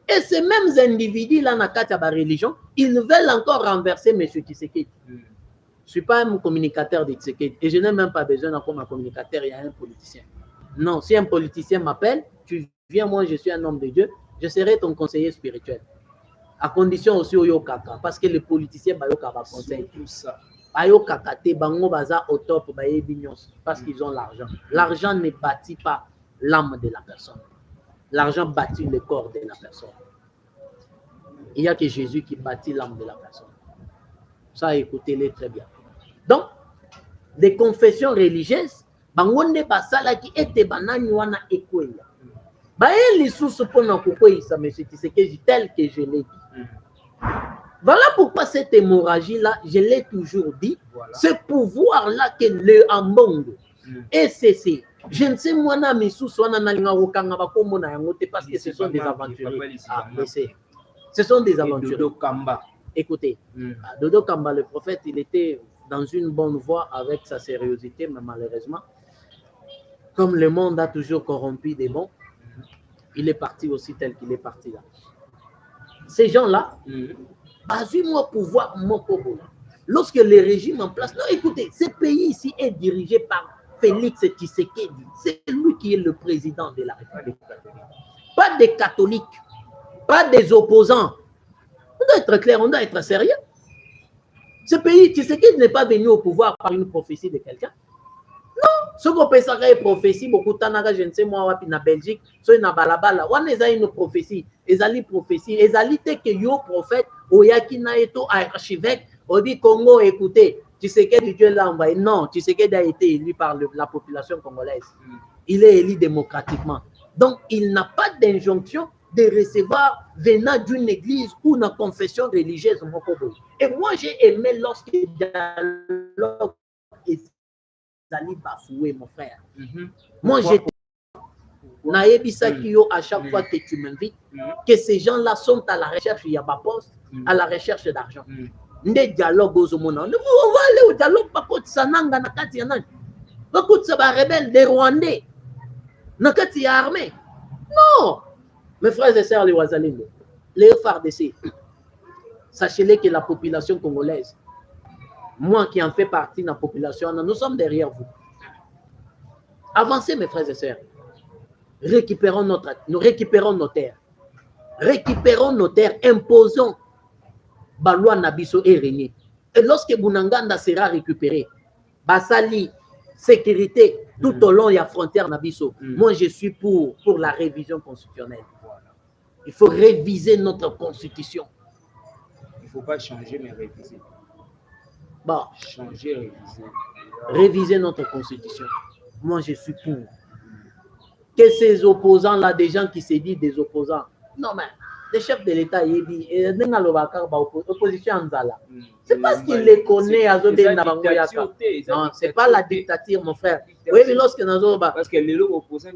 Et ces mêmes individus là, dans la religion, ils veulent encore renverser M. Tshisekedi. Je ne suis pas un communicateur de Tshisekedi et je n'ai même pas besoin d'être un communicateur, il y a un politicien. Non, si un politicien m'appelle, tu viens, moi je suis un homme de Dieu, je serai ton conseiller spirituel. À condition aussi au kaka, parce que les politiciens bayoka va conseiller tout ça. Bayokaka te bango baza au top parce qu'ils ont l'argent. L'argent ne bâtit pas l'âme de la personne. L'argent bâtit le corps de la personne. Il n'y a que Jésus qui bâtit l'âme de la personne. Ça, écoutez-les très bien. Donc, des confessions religieuses, bangonde basala qui était banani wana ekwela. Les sources pour nous ça, mais c'est tel que je l'ai dit. Voilà pourquoi cette hémorragie-là, je l'ai toujours dit, ce pouvoir-là que le ambongo et c'est je ne sais moi na misu swana na linga okanga bakombo na yango te parce que ce sont des aventuriers. Ce sont des aventuriers. Dodo Kamba. Écoutez, Dodo Kamba, le prophète, il était dans une bonne voie avec sa sérieuxité, mais malheureusement, comme le monde a toujours corrompu des bons, il est parti aussi tel qu'il est parti là. Ces gens-là, moi pouvoir mon pouvoir. Lorsque le régime en place, non, écoutez, ce pays ici est dirigé par Félix Tshisekedi. C'est lui qui est le président de la République. Pas des catholiques, pas des opposants. On doit être clair, on doit être sérieux. Ce pays, Tshisekedi n'est pas venu au pouvoir par une prophétie de quelqu'un. Non, ce qu'on peut savoir est prophétie, beaucoup de temps, je ne sais moi, en Belgique, soit na balabala, on a une prophétie, ezali prophétie, ezali te que yo prophète, oyaki na eto archivêque, on dit Congo, écoutez, Tshisekedi Dieu l'a envoyé. Non, Tshisekedi a été élu par la population congolaise. Il est élu démocratiquement. Donc, il n'a pas d'injonction de recevoir venant d'une église ou d'une confession religieuse. Et moi, j'ai aimé lorsque dialogue Zali bafoué, mon frère. Moi, j'étais à chaque fois que tu m'invites, que ces gens-là sont à la recherche, il y a pas poste, à la recherche d'argent. Des dialogues aux hommes. On va aller au dialogue, pas contre Sananga, Nakati Yanan. Pas contre ça, rebelles, des Rwandais. Nakati armée. Non! Mes frères et sœurs, les Ouazalines, les FARDC, sachez-les que la population congolaise, moi qui en fais partie de la population, nous sommes derrière vous. Avancez, mes frères et sœurs. Récupérons nos terres. Récupérons nos terres. Imposons Balwa Nabiso et Régné. Et lorsque Bounanganda sera récupéré, Basali, sécurité, tout au long de la frontière Nabiso, moi je suis pour la révision constitutionnelle. Il faut réviser notre constitution. Il ne faut pas changer, mais réviser. Bon. Changer, réviser. Réviser notre constitution. Moi, je suis pour. Que ces opposants-là, des gens qui se disent des opposants, non, mais les chefs de l'État, ils disent, opposition Anzala. C'est parce qu'il les connaît à non, c'est pas la dictature, mon frère. Oui, mais lorsque nous parce que les opposants,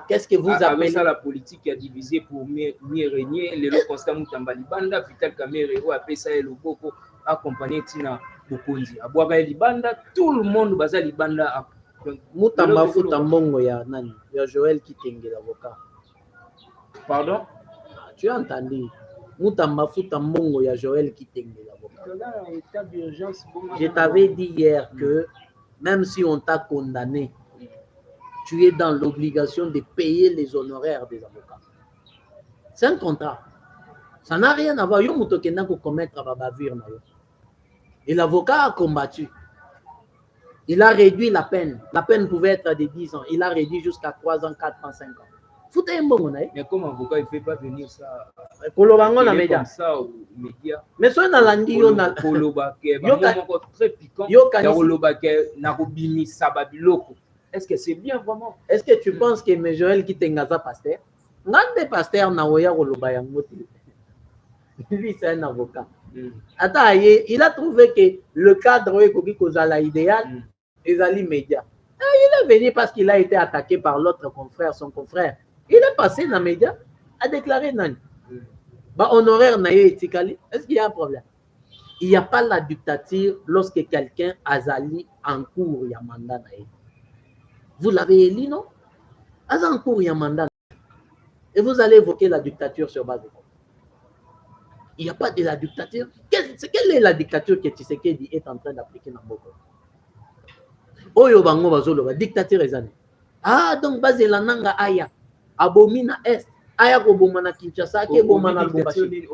qu'est-ce que vous appelez ça la politique qui a divisé pour mieux régner, les constamment Tambalibanda, Vital Kamere, appelé ça le Boko. accompagné tina bokonzi abwaka libanda tout le monde baza libanda muta mafuta mbongo ya nani ya Joël Kitenge l'avocat. Pardon? Tu as entendu? Muta mafuta mbongo ya Joël Kitenge l'avocat. Je t'avais dit hier que même si on t'a condamné, tu es dans l'obligation de payer les honoraires des avocats. C'est un contrat. Ça n'a rien à voir. Yo muto kenda ko commettre ba bavure na yo. Et l'avocat a combattu. Il a réduit la peine. La peine pouvait être de 10 ans. Il a réduit jusqu'à 3 ans, 4 ans, 5 ans. Foutez un bon. Mais comme avocat, il ne fait pas venir ça. Kolobango na média. Ça aux médias. Mais so na landi yo na Kolobake. Yo très piquant. Yo kolobake na kobimi sababiloko. Est-ce que c'est bien vraiment? Est-ce que tu penses que M. Joël Kitenge za pasteur? Ngande pasteur na oya koloba yango te. Lui c'est un avocat. Attends, il a trouvé que le cadre est idéal. Ezali média. Il est venu parce qu'il a été attaqué par l'autre confrère, son confrère. Il est passé dans les médias, a déclaré non. Honoraire naye etikali. Est-ce qu'il y a un problème? Il n'y a pas la dictature lorsque quelqu'un azali en cours ya mandat naye. Vous l'avez élu, non? Azali en cours ya mandat. Et vous allez évoquer la dictature sur base de quoi? Il n'y a pas de la dictature. Quelle est la dictature que Tshisekedi est en train d'appliquer dans Boko? Oyo bango bazolo ba dictature ezane. Ah donc basé la nanga aya. Abomina est. Aya ko bomana Kinshasa ke bomana Lubumbashi.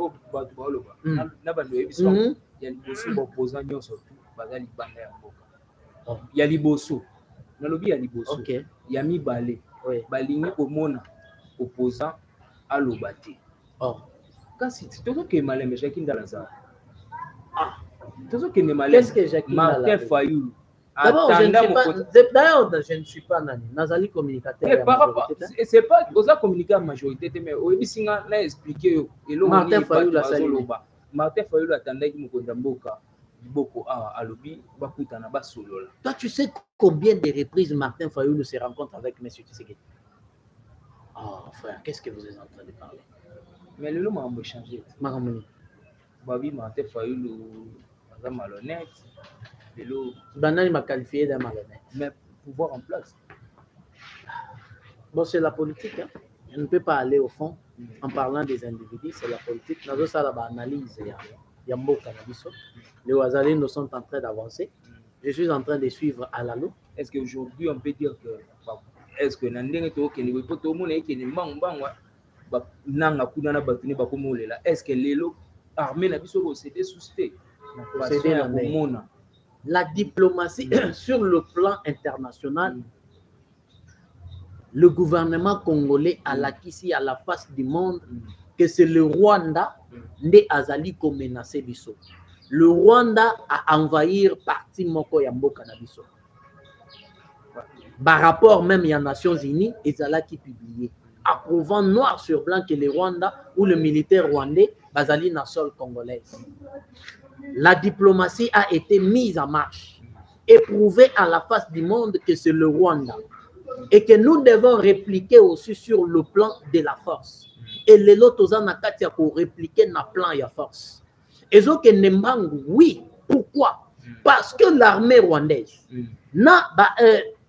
Na bando ebiso ya liboso opposant nyonso baza libanda ya mboka. Ya liboso. Na lobi ya liboso. OK. Ya mibale. Balingi komona opposant alobate. Kasi tozoke malembe Jacques Ndalaza. Tozoke ne malembe. Qu'est-ce que Jacques Martin Fayulu. D'abord, je ne suis pas Nani. Nazali communicateur. C'est pas osa communiquer à majorité mais oyebisinga na expliquer yo Martin Fayulu la sali. Martin Fayulu attendait mukonda mboka boko alobi bakutana basolola. Toi tu sais combien de reprises Martin Fayulu se rencontre avec M. Tshisekedi? Oh frère, qu'est-ce que vous êtes en train de parler? Mais le nom a changé. Maramoni. Babi Martin Fayulu est malhonnête. Banani m'a qualifié d'un malhonnête. Mais pouvoir en place. Bon, c'est la politique. Hein? Je ne peux pas aller au fond en parlant des individus. C'est la politique. Nous avons ça là-bas analyse. Il y a beaucoup de les Ouazalines nous sont en train d'avancer. Je suis en train de suivre à la loupe. Est-ce qu'aujourd'hui on peut dire que est-ce que est-ce que l'élo armée n'a pas cédé sous-sté? La diplomatie sur le plan international, le gouvernement congolais a l'acquis à la face du monde que c'est le Rwanda né azali ko menacé biso. Le Rwanda a envahi partie moko ya mboka na biso. Par rapport même aux Nations Unies, ezala qui publié approuvant noir sur blanc que le Rwanda ou le militaire rwandais bazali na sol congolaise. La diplomatie a été mise en marche et prouvé à la face du monde que c'est le Rwanda et que nous devons répliquer aussi sur le plan de la force. Et les autres ont pour répliquer na plan et force. Et ce que Nembangu, oui, pourquoi? Parce que l'armée rwandaise n'a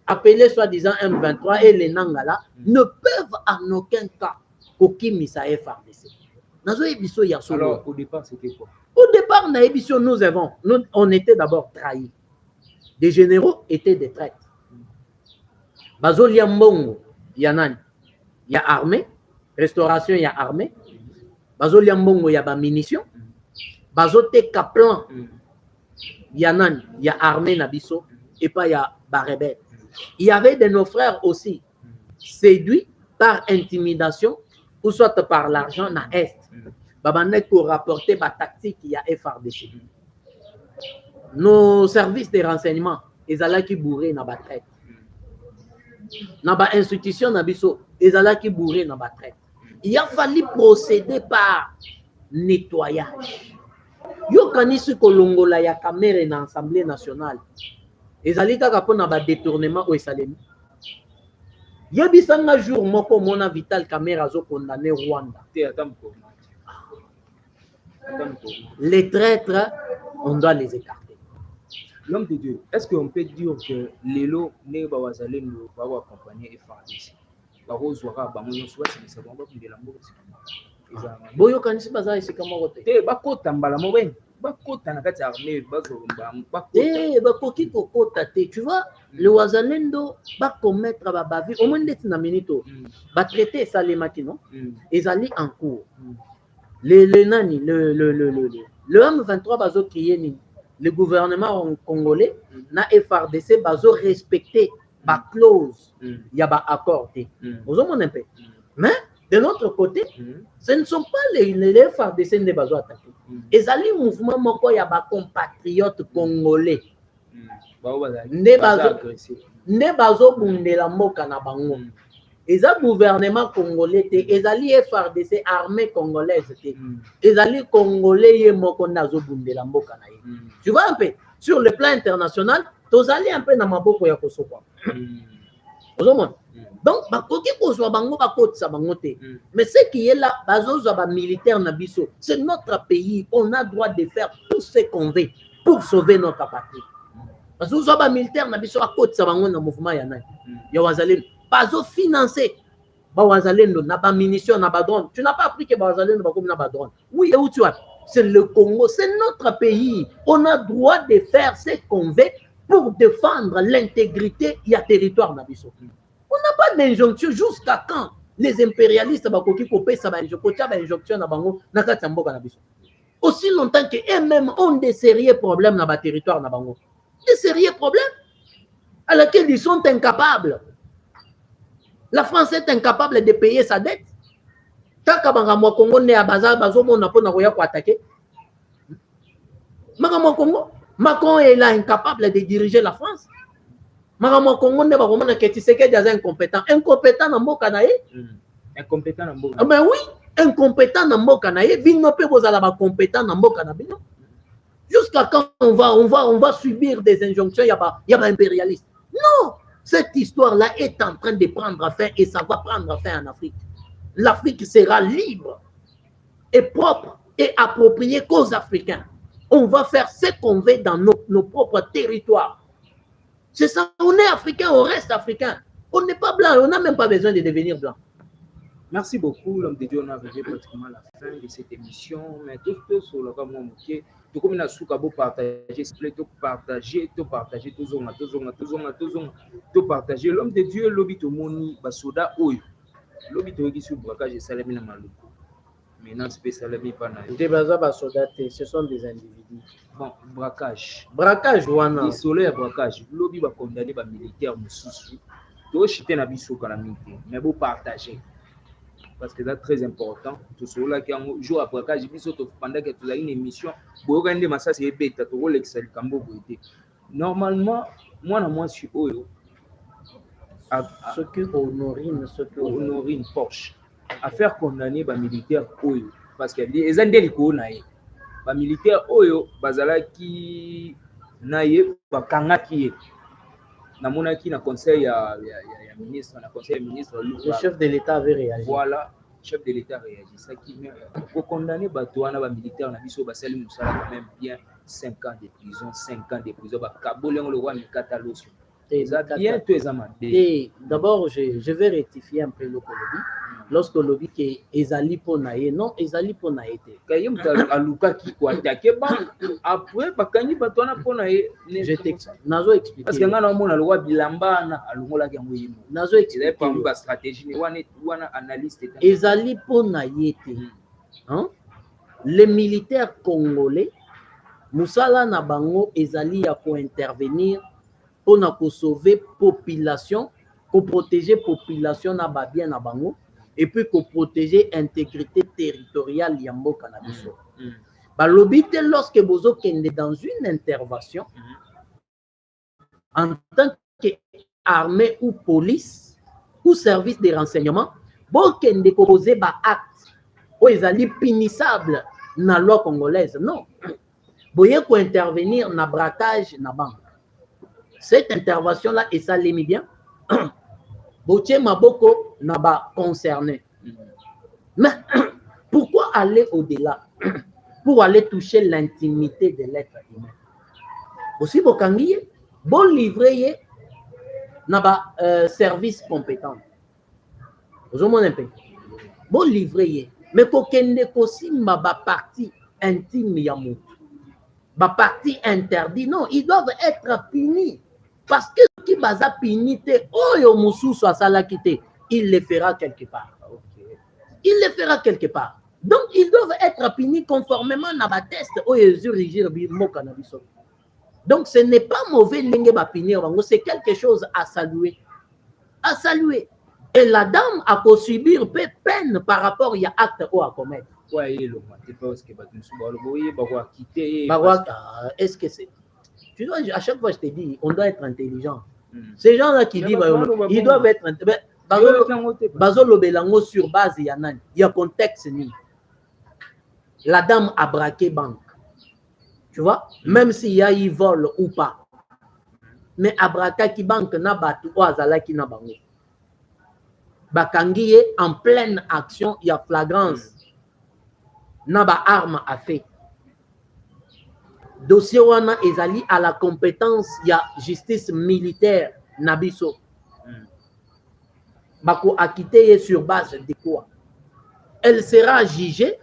appelé soi-disant M23 et les Nangala ne peuvent en aucun cas kokimisa FARDC. Alors au départ c'était quoi? Au départ, on était d'abord trahis. Des généraux étaient des traîtres. Bazo Liambongo, il y a nani? Il y a armée, restauration, il y a armée. Bazo Liambongo, il y a munitions. Bazo te Kaplan, il y a nani? Il y a armée Nabiso, et pas il y a Barebet. Il y avait de nos frères aussi, séduits par intimidation, ou soit par l'argent na Est. Babanek pour rapporter ma tactique, il y a FARDC. Nos services de renseignement, ils allaient qui bourré na batret. Na ba institution na biso, ils allaient qui bourré na batret. Il a fallu procéder par nettoyage. Yo kanisi kolongola ya caméra na Assemblée nationale. Ils allaient kaka pona ba détournement au salemi. Yebisanga jour moko mona Vital Kamerhe zo condamné Rwanda. Les traîtres on doit les écarter. L'homme de Dieu, est-ce qu'on peut dire que Lelo ne va accompagner FARDC? Boyo kanisi baza esika moko te. Bakota mbala mobeni. Bakota na kati ya armée bakoki kokota te. Tu vois, le Wazalendo va commettre babavi au moins ndeti na minito. Ba traiter salemaki non? Ezali en cours. Le M23 bazo crier ni le gouvernement congolais na FARDC bazo respecter ba clause ya ba accord te. Ozo mon un peu. Mais de l'autre côté, ce ne sont pas les FARDC ne bazo attaquer. Ezali mouvement moko ya ba compatriotes congolais. Ne bazo bundela mboka na bango. Eza gouvernement congolais te, ezali FARDC armée congolaise te. Ezali congolais ye moko nazo bundela mboka na ye. Tu vois un peu sur le plan international, tozali un peu na maboko ya kosokwa. Ozomona. Donc bakoki kozwa bango bakotisa bango te. Mais ce qui est là, bazozwa ba militaire na biso, c'est notre pays, on a droit de faire tout ce qu'on veut pour sauver notre patrie. Bazozwa ba militaire na biso bakotisa bango na mouvement ya nani? Ya Wazalendo. Bazo financer ba Wazalendo na ba munitions na ba drone. Tu n'as pas appris que ba Wazalendo ba comme na ba drone. Oui, et où tu as? C'est le Congo, c'est notre pays. On a droit de faire ce qu'on veut pour défendre l'intégrité du territoire na biso. On n'a pas d'injonction jusqu'à quand les impérialistes bakoki kopé ça ba injonction na bango na kati mboka na biso. Aussi longtemps que eux-mêmes ont des sérieux problèmes na ba territoire na bango. Des sérieux problèmes à laquelle ils sont incapables. La France est incapable de payer sa dette. Takabanga mwa Congo ne abaza bazomona pona koya ko attaquer. Magamo Congo, Macron est là incapable de diriger la France. Magamo Congo ne ba komona que Tshisekedi est incompétent. Incompétent na mboka na ye. Incompétent na mboka. Mais oui, incompétent na mboka na ye, bino pe bozala ba compétent na mboka na bino. Jusqu'à quand on va subir des injonctions ya ba impérialistes. Non, cette histoire-là est en train de prendre fin et ça va prendre fin en Afrique. L'Afrique sera libre et propre et appropriée qu'aux Africains. On va faire ce qu'on veut dans nos propres territoires. C'est ça, on est africain, on reste africain. On n'est pas blanc, on n'a même pas besoin de devenir blanc. Merci beaucoup, l'homme de Dieu. On a arrivé pratiquement à la fin de cette émission. Mais tout sur le cas moqué, tout comme il a su partager, s'il plaît, tout partager, tout partager. L'homme de Dieu, l'obit au moni, basoda oyo. L'obit au sur braquage et salami na malou. Maintenant, c'est salami pas na. Des basoda, ce sont des individus. Bon, braquage. Braquage, ouana. Isolé à braquage. L'obit va condamner les militaires moussous. Tout chiter na biso calamité. Mais vous partagez. Parce que c'est très important. Tout cela qui est jour après quand j'ai vu pendant que tu as une émission, normalement, moi je suis oyo. Ce qui honorine, ce qui honorine Porsche. À faire condamner les militaires oyo. Parce que les andeli ko naé. Les militaires oyo bazala qui naé bakanga qui est. Na monaki na conseil ya ministre, na conseil ministre. Le chef de l'État avait réagi. Voilà, le chef de l'État réagit. Ça qui vient pour condamner Batouana, les militaires, on a vu sur Bassali Moussala quand même bien 5 ans de prison, 5 ans de prison. Kabul, le roi Mikatalo. D'abord, je vais rectifier un peu le Kolobi. Lorsque le lobby est Ezali Ponaye, non, Ezali Ponaye. Kayem Aluka qui quoi attaqué, après, Bakani Batouana Ponaye. Je t'explique. Nazo explique. Parce que nous avons le roi Bilamba, nous avons Nazo explique. Pas une stratégie, nous avons analyste. Ezali Ponaye. Les militaires congolais, Moussala Nabango, Ezali a pour intervenir pour sauver la population, pour protéger la population bien na bango, et puis pour protéger l'intégrité territoriale de Mboka na biso. Balobite lorsque bozo kende dans une intervention, en tant qu'armée ou police ou service de renseignement, bo kende poser ba acte ou ezali punissable na loi congolaise. Non. Boye ko intervenir na braquage na banque. Cette intervention-là, et ça l'aimait bien, Boutier Maboko n'a pas concerné. Mais pourquoi aller au-delà? pour aller toucher l'intimité de l'être humain. Aussi, bokangi, bon livrer na ba service compétent. Vous avez un peu. Bon livrer, mais kokende kosimba ba partie intime ya mutu. Ba partie interdite, non, ils doivent être punis. Parce que qui baza punité, oyo mususu asala kité, il le fera quelque part. Il le fera quelque part. Donc, ils doivent être punis conformément à la test. Donc, ce n'est pas mauvais de punir, c'est quelque chose à saluer. À saluer. Et la dame a pu subir peine par rapport à l'acte à commettre. Est-ce que c'est... Tu vois, à chaque fois, je te dis, on doit être intelligent. Ces gens-là qui disent, ils doivent être intelligents. Bazolo Belango sur base, il y a contexte. La dame a braqué banque. Tu vois, même s'il y a eu vol ou pas. Mais a braqué qui banque n'a pas tout azala qui n'a pas. Bakangi en pleine action, il y a flagrance. N'a pas arme à fait. Dossier wana ezali à la compétence, il y a justice militaire nabiso. Bako acquitté sur base de quoi? Elle sera jugée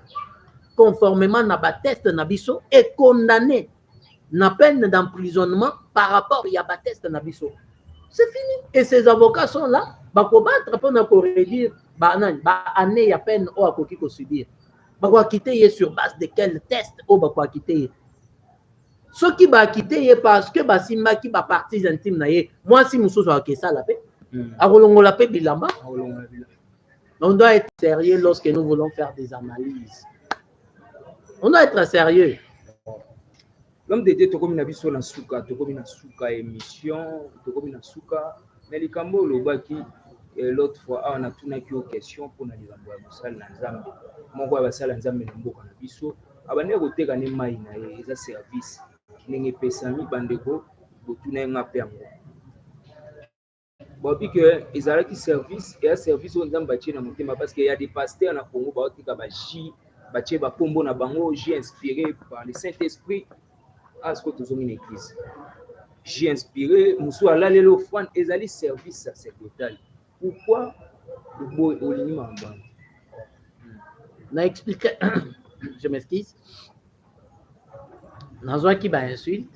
conformément à la test nabiso et condamnée na peine d'emprisonnement par rapport à la test nabiso. C'est fini. Et ces avocats sont là, bako battre pour ne réduire ba année ya peine ou à koki ko subir. Bako acquitté sur base de quel test ou bako acquitté. Ceux qui va quitter parce que Basimba qui va partie intime naie. Moi si muso so akesa la paix. Akolongo la paix bilamba. On doit être sérieux lorsque nous voulons faire des analyses. On doit être sérieux. L'homme de Dieu tokomi na biso na suka, tokomi na suka émission, tokomi na suka. Mais les cambo lobaki l'autre fois on a tourné une question pour na likambo ya basala na Nzambe. Moko ya basala Nzambe na mboka na biso. Abane koteka ne mai na eza service. Ndenge pesami bandeko botuna nga pe yango bon puis que ezalaki service et un service on Nzambe batie na motema parce que y a des pasteurs na Congo baotika ba ji batie ba pombo na bango ji inspiré par le Saint-Esprit à ce que tous ont une église ji inspiré musu alale lo fwan ezali service sacerdotal pourquoi le boy olini mamba na expliquer je m'excuse. Dans qui insulte,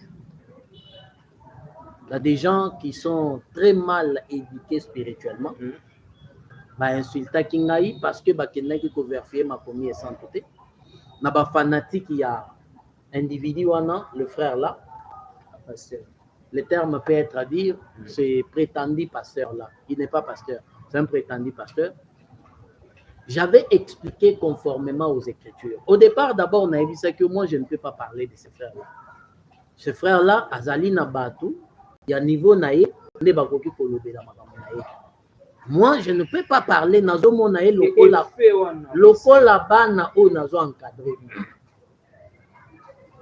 il y a des gens qui sont très mal éduqués spirituellement. Insulter Kingaï parce que Bakenaki ko vérifier ma première santé. Na ba fanatique il y a individu le frère là. Le terme peut être à dire c'est prétendu pasteur là. Il n'est pas pasteur, c'est un prétendu pasteur. J'avais expliqué conformément aux Écritures. Au départ, d'abord, on a vu ça que moi, je ne peux pas parler de ces frères-là. Ces frères-là, Azali Nabatou, il y a un niveau naïe, moi, je ne peux pas parler nazo monae loko la bana o nazo encadré.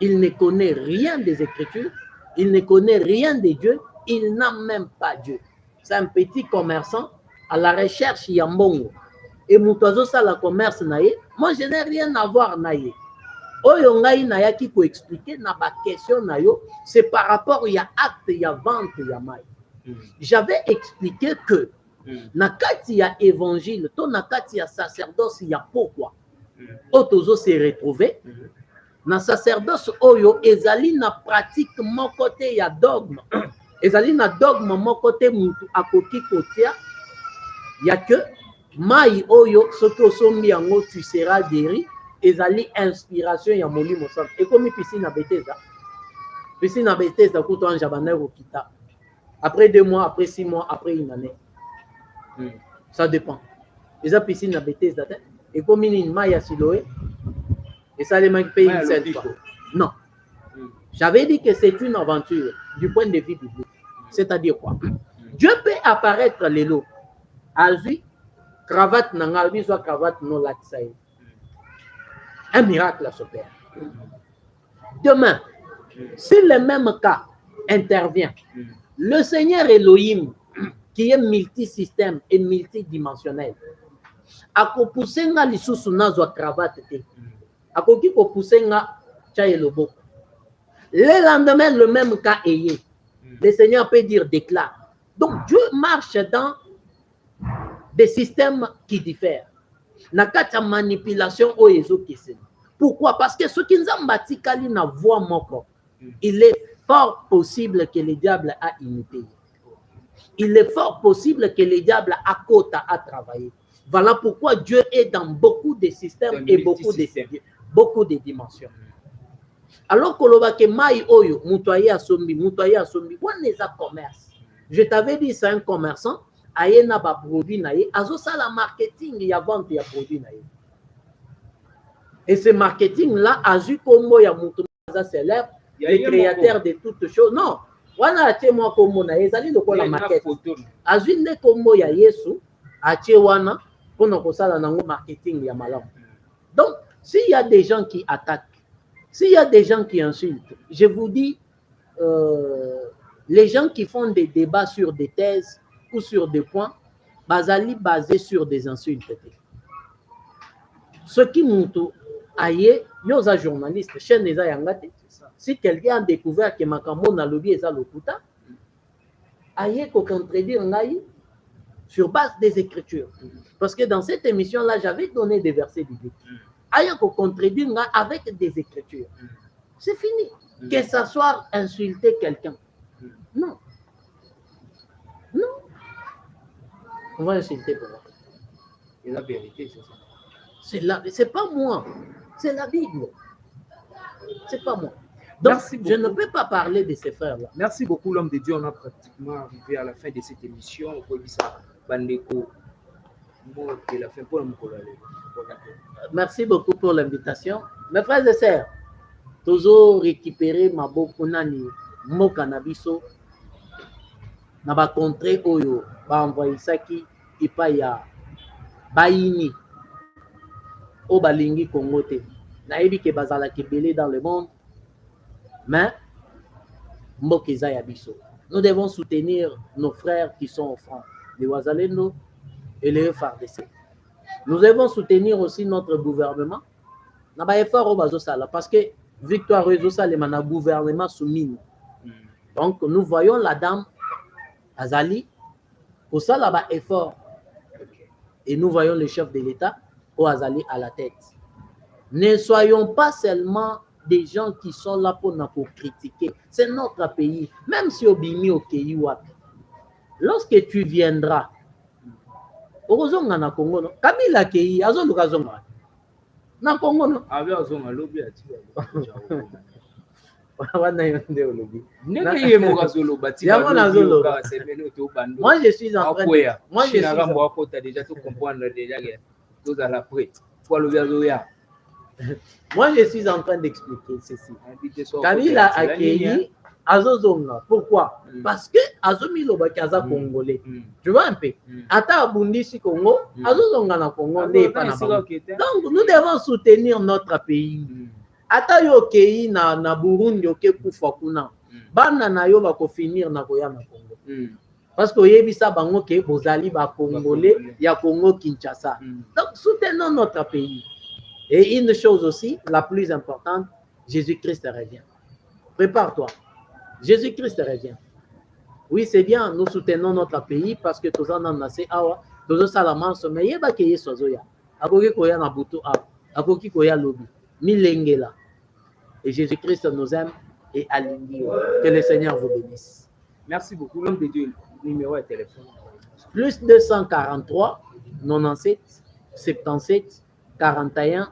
Il ne connaît rien des Écritures, il ne connaît rien de Dieu, il n'a même pas Dieu. C'est un petit commerçant à la recherche Yambongo. Et Moutazo ça la commerce naïe, moi je n'ai rien à voir naïe. Oyo ngai naya qui peut expliquer na ba question nayo, c'est par rapport il y a acte, il y a vente, il y a maille. J'avais expliqué que na kati ya évangile, to na kati ya sacerdoce il y a pourquoi. Otozo s'est retrouvé na sacerdoce oyo ezali na pratique mon côté ya dogme. Ezali na dogme mon côté mutu akoki kotia ya que Maï oyo soto sombi yango tu seras guéri ezali inspiration ya molimo sana et comme piscine à Bethesda kuto anja bana okita après 2 mois après 6 mois après une année ça dépend les piscine à Bethesda et comme une maille à Siloé et ça les manque payer une seule fois non j'avais dit que c'est une aventure du point de vue biblique c'est-à-dire quoi Dieu peut apparaître les lots azui cravate nangalbi soit cravate non laxaï. Un miracle s'opère. Demain, si le même cas intervient, le Seigneur Elohim, qui est multisystème et multidimensionnel, a poussé na lisusu nazo cravate te. akoki ko pousser nga tchaye loboko. Le lendemain, le même cas ayé. Le Seigneur peut dire déclare. Donc Dieu marche dans des systèmes qui diffèrent. Nakata manipulation o yezo kese. Pourquoi? Parce que ce qui nous a batikali na voix moko, il est fort possible que le diable a imité. Il est fort possible que le diable a côté à travailler. Voilà pourquoi Dieu est dans beaucoup de systèmes et beaucoup de dimensions. Alors que mai oyo mutoye asombi on est à commerce. Je t'avais dit c'est un commerçant, aye na ba produit na ye, azo sala marketing ya vente ya produit na ye. Et ce marketing là azu kombo ya mutu za célèbre, le créateur de toutes choses. Non, wana atie moi kombo na ye ezali lokola market. Azu ne kombo ya Yesu, atie wana pona ko sala nango marketing ya malamu. Donc, s'il y a des gens qui attaquent, s'il y a des gens qui insultent, je vous dis, les gens qui font des débats sur des thèses ou sur des points, basali basés sur des insultes. Ce qui montre, aïe, yosa journaliste, chaîne des ayangate, si quelqu'un a découvert que Makambo n'a lobby et ça le puta, aïe, qu'on contredire ngaï sur base des Écritures. Parce que dans cette émission-là, j'avais donné des versets bibliques. Aïe, qu'on contredire avec des Écritures. C'est fini. Que ça soit insulter quelqu'un. Non. Non. On va insulter pour moi. Et la vérité, c'est ça. C'est pas moi. C'est la Bible. C'est pas moi. Donc, je ne peux pas parler de ces frères-là. Merci beaucoup, l'homme de Dieu. On a pratiquement arrivé à la fin de cette émission. Merci beaucoup pour l'invitation. Mes frères et sœurs, toujours récupérer ma bokunani, mon cannabiso, na ba contré oyo, ba envoyé saki, ipaya, baini, o balingi kongote. Na ebi ke bazala ke belé dans le monde, mais mbokiza ya biso. Nous devons soutenir nos frères qui sont au front, les Wazalendo et les FARDC. Nous devons soutenir aussi notre gouvernement. Na ba effort au bazo sala parce que Victoire Réseau-Salema na gouvernement soumis. Donc nous voyons la dame Azali pour ça là-bas effort. Et nous voyons le chef de l'État au Azali à la tête. Ne soyons pas seulement des gens qui sont là pour nous critiquer. C'est notre pays. Même si au Bimi au Keiwak. Lorsque tu viendras, Orozonga na Congo, no? Kabila Kei, Azoluka Zonga. Na Congo, no? Avec Azonga, lobby à moi je suis en train de... Moi je suis en train d'expliquer ceci. Kabila accueilli Azozonga. Pourquoi? Parce que Azomi Lobakaza congolais. Tu vois un peu? Ata Abundisi Congo, Azozonga na Congo. Donc nous devons soutenir notre pays. Ata yo kei na Burundi oke kufa kuna. Bana na yo bako finir na koya na Congo. Parce que yebisa bango ke bozali ba congolais ya Congo Kinshasa. Donc soutenons notre pays. Et une chose aussi, la plus importante, Jésus-Christ revient. Prépare-toi. Jésus-Christ revient. Oui, c'est bien, nous soutenons notre pays parce que tous en nasi awa, tous salaman mais yeba ke yesozoya. Akoki koya na butu awa, akoki koya lobi. Milengela. Et Jésus-Christ nous aime et aligné. Que le Seigneur vous bénisse. Merci beaucoup. L'homme de Dieu, numéro de téléphone. Plus 243 97 77 41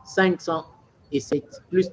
507. Plus